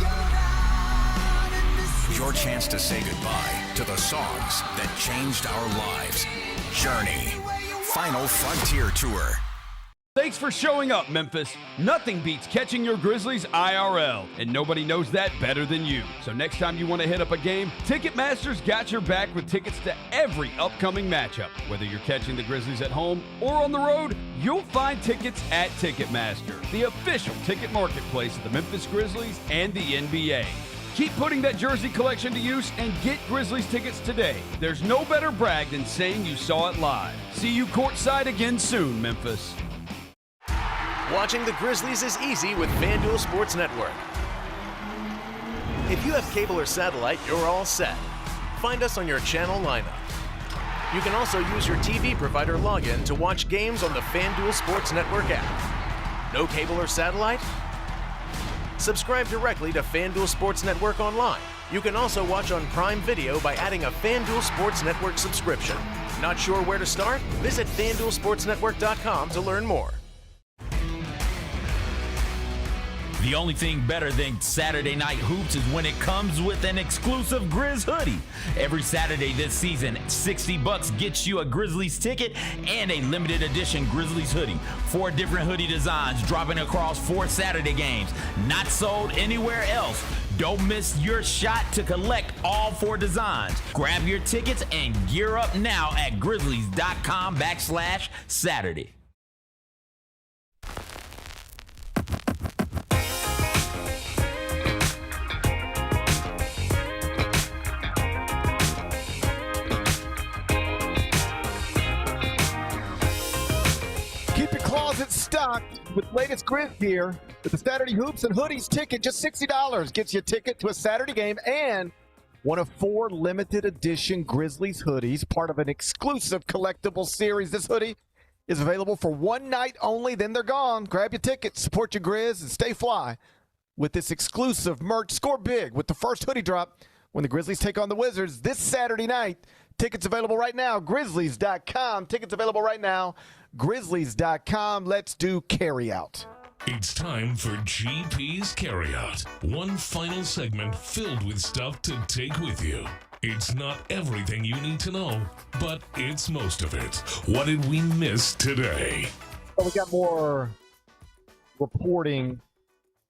Your chance to say goodbye to the songs that changed our lives. Journey. Final Frontier Tour. Thanks for showing up, Memphis. Nothing beats catching your Grizzlies IRL, and nobody knows that better than you. So next time you want to hit up a game, Ticketmaster's got your back with tickets to every upcoming matchup. Whether you're catching the Grizzlies at home or on the road, you'll find tickets at Ticketmaster, the official ticket marketplace of the Memphis Grizzlies and the NBA. Keep putting that jersey collection to use and get Grizzlies tickets today. There's no better brag than saying you saw it live. See you courtside again soon, Memphis. Watching the Grizzlies is easy with FanDuel Sports Network. If you have cable or satellite, you're all set. Find us on your channel lineup. You can also use your TV provider login to watch games on the FanDuel Sports Network app. No cable or satellite? Subscribe directly to FanDuel Sports Network online. You can also watch on Prime Video by adding a FanDuel Sports Network subscription. Not sure where to start? Visit FanDuelSportsNetwork.com to learn more. The only thing better than Saturday Night Hoops is when it comes with an exclusive Grizz hoodie. Every Saturday this season, $60 gets you a Grizzlies ticket and a limited edition Grizzlies hoodie. 4 different hoodie designs dropping across 4 Saturday games. Not sold anywhere else. Don't miss your shot to collect all 4 designs. Grab your tickets and gear up now at grizzlies.com/Saturday. Keep your closet stocked with latest Grizz gear. With the Saturday Hoops and Hoodies ticket, just $60 gets you a ticket to a Saturday game and one of 4 limited edition Grizzlies hoodies, part of an exclusive collectible series. This hoodie is available for one night only, then they're gone. Grab your ticket, support your Grizz, and stay fly with this exclusive merch. Score big with the first hoodie drop when the Grizzlies take on the Wizards this Saturday night. Tickets available right now, Grizzlies.com. Tickets available right now, Grizzlies.com. Let's do carryout. It's time for GP's Carryout. One final segment filled with stuff to take with you. It's not everything you need to know, but it's most of it. What did we miss today? Well, we got more reporting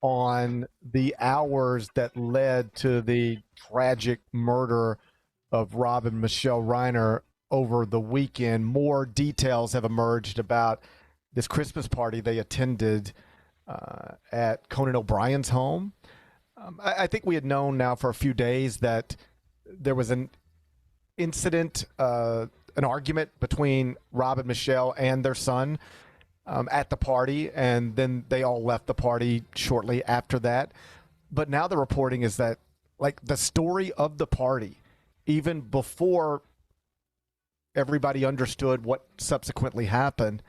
on the hours that led to the tragic murder of Rob and Michelle Reiner over the weekend. More details have emerged about this Christmas party they attended at Conan O'Brien's home. I think we had known now for a few days that there was an incident, an argument between Rob and Michelle and their son at the party, and then they all left the party shortly after that. But now the reporting is that, like, the story of the party, even before everybody understood what subsequently happened,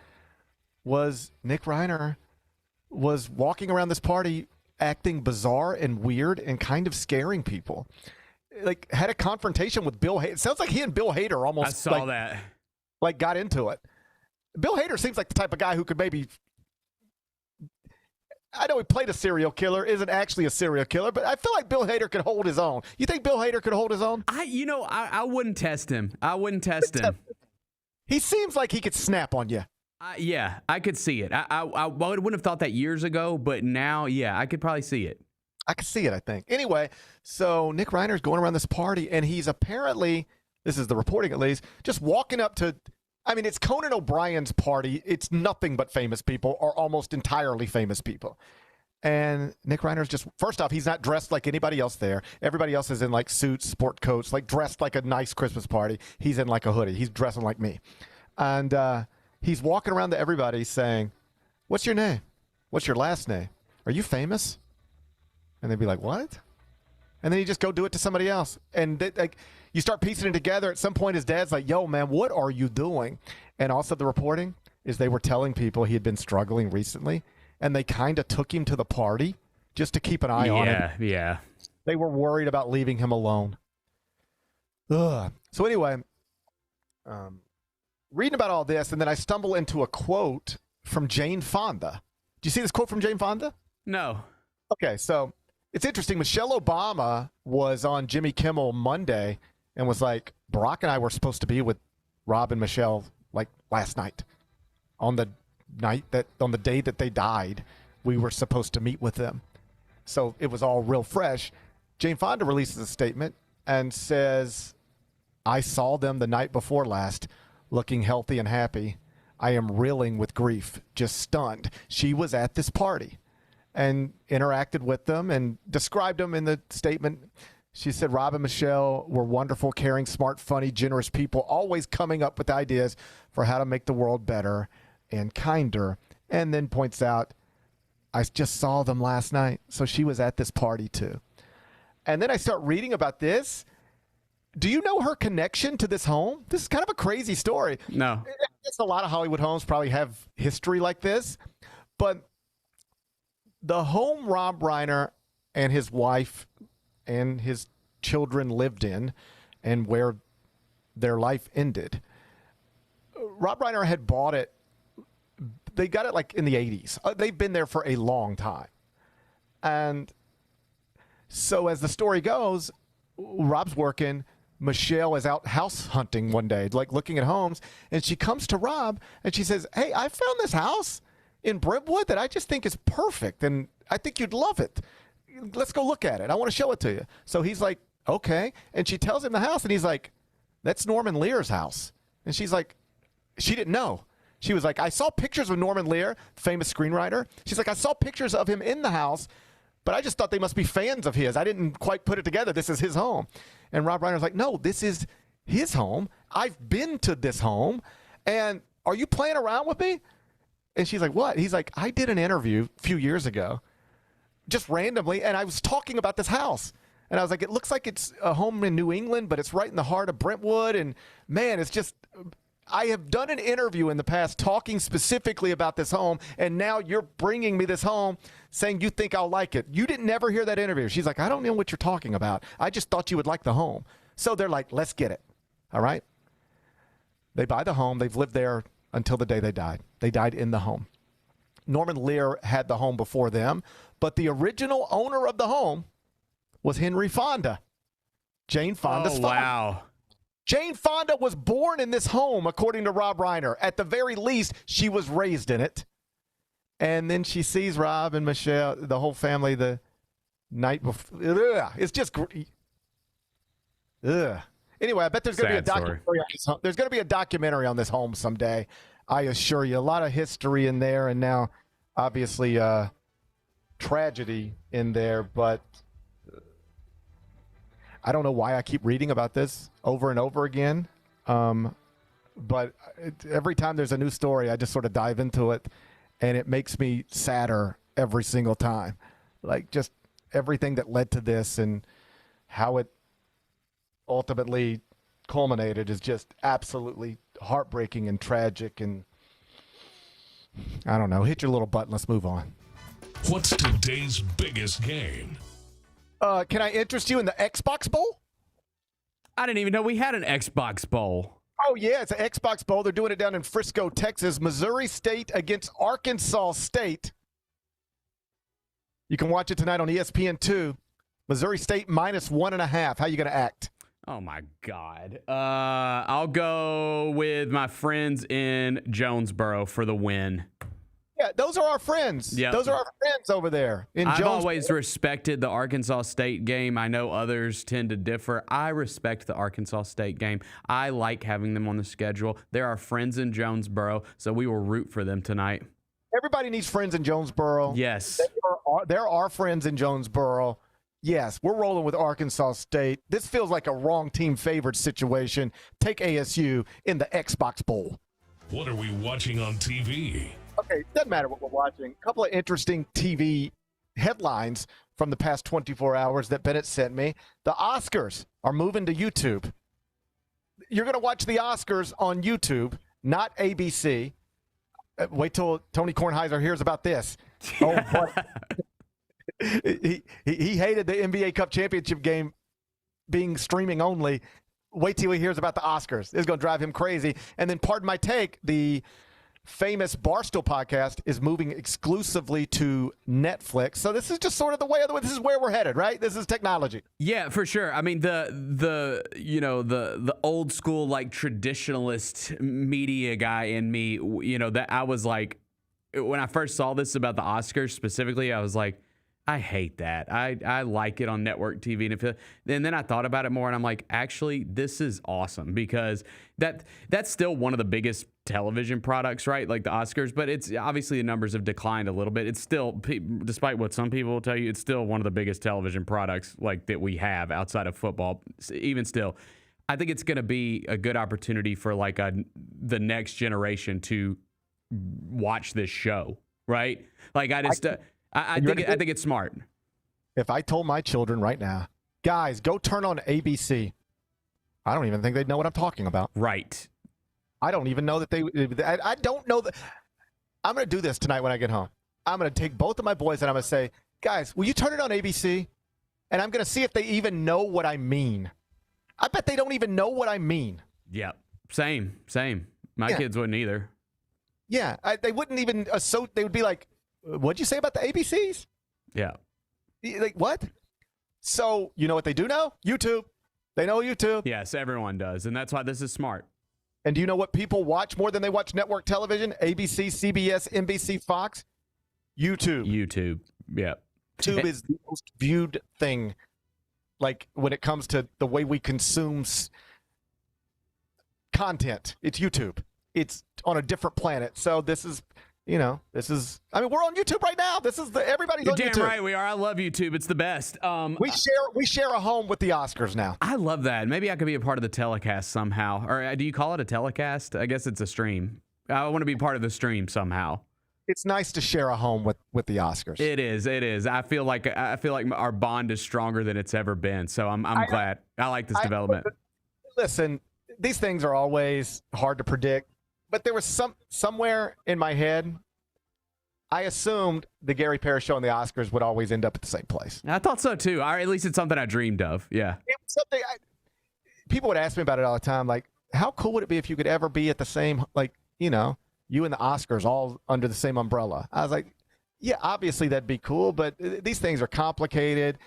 was Nick Reiner was walking around this party acting bizarre and weird and kind of scaring people. Like, had a confrontation with Bill Hader. It sounds like he and Bill Hader almost got into it. Bill Hader seems like the type of guy who could maybe, I know he played a serial killer, isn't actually a serial killer, but I feel like Bill Hader could hold his own. You think Bill Hader could hold his own? I wouldn't test him. I wouldn't test him. He seems like he could snap on you. Yeah, I could see it. I wouldn't have thought that years ago, but now, yeah, I could probably see it. I could see it, I think. Anyway, so Nick Reiner's going around this party, and he's apparently, this is the reporting at least, just walking up to, I mean, it's Conan O'Brien's party. It's nothing but famous people, or almost entirely famous people. And Nick Reiner's just, first off, he's not dressed like anybody else there. Everybody else is in, like, suits, sport coats, like, dressed like a nice Christmas party. He's in, like, a hoodie. He's dressing like me. And he's walking around to everybody saying, "What's your name? What's your last name? Are you famous?" And they'd be like, "What?" And then he just go do it to somebody else. And like, you start piecing it together. At some point, his dad's like, "Yo, man, what are you doing?" And also the reporting is they were telling people he had been struggling recently, and they kind of took him to the party just to keep an eye on him. Yeah. They were worried about leaving him alone. Ugh. So anyway, reading about all this, and then I stumble into a quote from Jane Fonda. Do you see this quote from Jane Fonda? No. Okay, so it's interesting. Michelle Obama was on Jimmy Kimmel Monday and was like, Barack and I were supposed to be with Rob and Michelle like last night. On the day that they died, we were supposed to meet with them. So it was all real fresh. Jane Fonda releases a statement and says, I saw them the night before last, looking healthy and happy. I am reeling with grief, just stunned. She was at this party and interacted with them and described them in the statement. She said Rob and Michelle were wonderful, caring, smart, funny, generous people, always coming up with ideas for how to make the world better and kinder. And then points out, I just saw them last night. So she was at this party too. And then I start reading about this. Do you know her connection to this home? This is kind of a crazy story. No. It's a lot of Hollywood homes probably have history like this. But the home Rob Reiner and his wife and his children lived in and where their life ended, Rob Reiner had bought it. They got it like in the 80s. They've been there for a long time. And so as the story goes, Rob's working. Michelle is out house hunting one day, like looking at homes. And she comes to Rob and she says, hey, I found this house in Brentwood that I just think is perfect. And I think you'd love it. Let's go look at it. I want to show it to you. So he's like, okay. And she tells him the house and he's like, that's Norman Lear's house. And she's like, she didn't know. She was like, I saw pictures of Norman Lear, famous screenwriter. She's like, I saw pictures of him in the house, but I just thought they must be fans of his. I didn't quite put it together. This is his home. And Rob Reiner's like, no, this is his home. I've been to this home. And are you playing around with me? And she's like, what? He's like, I did an interview a few years ago, just randomly, and I was talking about this house. And I was like, it looks like it's a home in New England, but it's right in the heart of Brentwood. And, man, it's just – I have done an interview in the past talking specifically about this home, and now you're bringing me this home saying you think I'll like it. You didn't never hear that interview. She's like, I don't know what you're talking about. I just thought you would like the home. So they're like, let's get it. All right? They buy the home. They've lived there until the day they died. They died in the home. Norman Lear had the home before them, but the original owner of the home was Henry Fonda, Jane Fonda's father. Wow. Jane Fonda was born in this home, according to Rob Reiner. At the very least, she was raised in it. And then she sees Rob and Michelle, the whole family, the night before. Ugh, it's just. Ugh. Anyway, I bet there's going to be a documentary on this home. There's going to be a documentary on this home someday. I assure you, a lot of history in there, and now, obviously, tragedy in there. But I don't know why I keep reading about this over and over again. But every time there's a new story, I just sort of dive into it, and it makes me sadder every single time. Like just everything that led to this and how it ultimately culminated is just absolutely heartbreaking and tragic. And I don't know. Hit your little button. Let's move on. What's today's biggest game? Can I interest you in the Xbox Bowl? I didn't even know we had an Xbox Bowl. Oh, yeah, it's an Xbox Bowl. They're doing it down in Frisco, Texas. Missouri State against Arkansas State. You can watch it tonight on ESPN2. Missouri State -1.5. How you going to act? Oh, my God. I'll go with my friends in Jonesboro for the win. Yeah, those are our friends. Yep. Those are our friends over there in I've Jonesboro. always respected the Arkansas State game. I know others tend to differ. I respect the Arkansas State game. I like having them on the schedule. They're our friends in Jonesboro, so we will root for them tonight. Everybody needs friends in Jonesboro. Yes. There are friends in Jonesboro. Yes, we're rolling with Arkansas State. This feels like a wrong team favored situation. Take ASU in the Xbox Bowl. What are we watching on TV? Okay, doesn't matter what we're watching. A couple of interesting TV headlines from the past 24 hours that Bennett sent me. The Oscars are moving to YouTube. You're going to watch the Oscars on YouTube, not ABC. Wait till Tony Kornheiser hears about this. Oh, but he hated the NBA Cup championship game being streaming only. wait till he hears about the Oscars. It's going to drive him crazy. And then, pardon my take, the famous Barstool podcast is moving exclusively to Netflix. So this is just sort of the way of the way. This is where we're headed, right? This is technology. Yeah, for sure. I mean, the old school, like, traditionalist media guy in me, that I was like, when I first saw this about the Oscars specifically, I was like, I hate that. I like it on network TV. And then I thought about it more, and I'm like, actually, this is awesome, because that's still one of the biggest television products, right? Like the Oscars, but it's obviously the numbers have declined a little bit. It's still, despite what some people will tell you, it's still one of the biggest television products like that we have outside of football. Even still, I think it's going to be a good opportunity for like the next generation to watch this show, right? Like I think it's smart. If I told my children right now, guys, go turn on ABC, I don't even think they'd know what I'm talking about. Right. I don't even know that I don't know that. I'm going to do this tonight when I get home. I'm going to take both of my boys and I'm going to say, guys, will you turn it on ABC? And I'm going to see if they even know what I mean. I bet they don't even know what I mean. Yeah. Same. My kids wouldn't either. Yeah. They wouldn't even they would be like, what'd you say about the ABCs? Yeah. Like, what? So, you know what they do know? YouTube. They know YouTube. Yes, everyone does. And that's why this is smart. And do you know what people watch more than they watch network television? ABC, CBS, NBC, Fox? YouTube. Yeah. YouTube is the most viewed thing, like, when it comes to the way we consume content. It's YouTube. It's on a different planet. So this is, I mean, we're on YouTube right now. Everybody's on YouTube. You're damn right we are. I love YouTube. It's the best. We share a home with the Oscars now. I love that. Maybe I could be a part of the telecast somehow. Or do you call it a telecast? I guess it's a stream. I want to be part of the stream somehow. It's nice to share a home with the Oscars. It is. I feel like our bond is stronger than it's ever been. So I'm glad. I like this development. Listen, these things are always hard to predict. But there was somewhere in my head, I assumed the Gary Parrish show and the Oscars would always end up at the same place. I thought so too. Or at least it's something I dreamed of. Yeah. It was something people would ask me about it all the time. Like, how cool would it be if you could ever be at the same, like, you and the Oscars all under the same umbrella? I was like, yeah, obviously that'd be cool, but these things are complicated.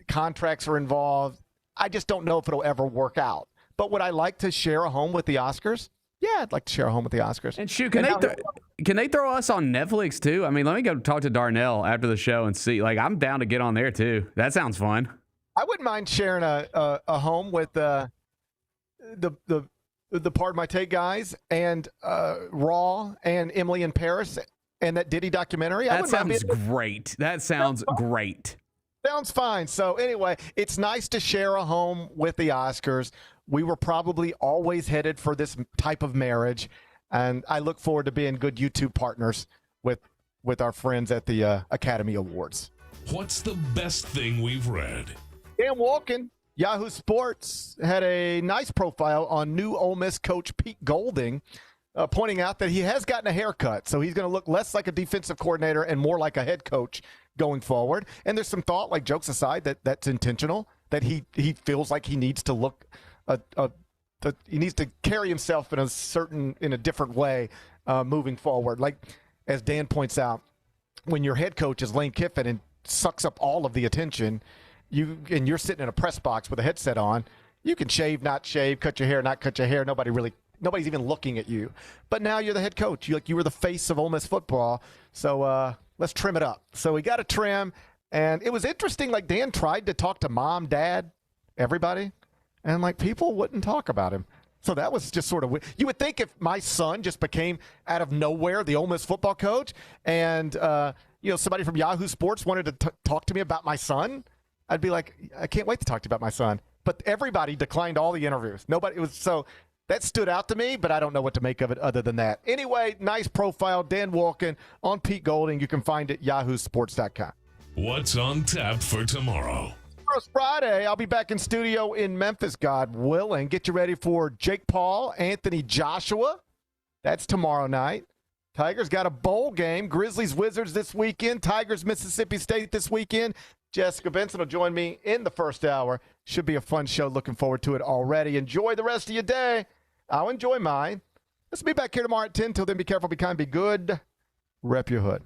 Contracts are involved. I just don't know if it'll ever work out. But would I like to share a home with the Oscars? Yeah, I'd like to share a home with the Oscars. And shoot, can they throw us on Netflix too? I mean, let me go talk to Darnell after the show and see. Like, I'm down to get on there too. That sounds fun. I wouldn't mind sharing a home with the Pardon My Take guys and Raw and Emily in Paris and that Diddy documentary. That sounds great. Sounds fine. So anyway, it's nice to share a home with the Oscars. We were probably always headed for this type of marriage, and I look forward to being good YouTube partners with our friends at the Academy Awards. What's the best thing we've read? Dan Walken, Yahoo Sports, had a nice profile on new Ole Miss coach Pete Golding, pointing out that he has gotten a haircut, so he's going to look less like a defensive coordinator and more like a head coach going forward. And there's some thought, like jokes aside, that's intentional, that he feels like he needs to look he needs to carry himself in a different way moving forward. Like, as Dan points out, when your head coach is Lane Kiffin and sucks up all of the attention, you're sitting in a press box with a headset on, you can shave, not shave, cut your hair, not cut your hair. Nobody's even looking at you. But now you're the head coach. You were the face of Ole Miss football. So let's trim it up. So we got to trim. And it was interesting. Like, Dan tried to talk to mom, dad, everybody. And, like, people wouldn't talk about him. So that was just sort of weird. You would think if my son just became out of nowhere the Ole Miss football coach and, somebody from Yahoo Sports wanted to talk to me about my son, I'd be like, I can't wait to talk to you about my son. But everybody declined all the interviews. So that stood out to me, but I don't know what to make of it other than that. Anyway, nice profile, Dan Walken on Pete Golding. You can find it at yahoosports.com. What's on tap for tomorrow? Friday, I'll be back in studio in Memphis, God willing. Get you ready for Jake Paul, Anthony Joshua. That's tomorrow night. Tigers got a bowl game. Grizzlies, Wizards this weekend. Tigers, Mississippi State this weekend. Jessica Benson will join me in the first hour. Should be a fun show. Looking forward to it already. Enjoy the rest of your day. I'll enjoy mine. Let's be back here tomorrow at 10. Till then, be careful, be kind, be good. Rep your hood.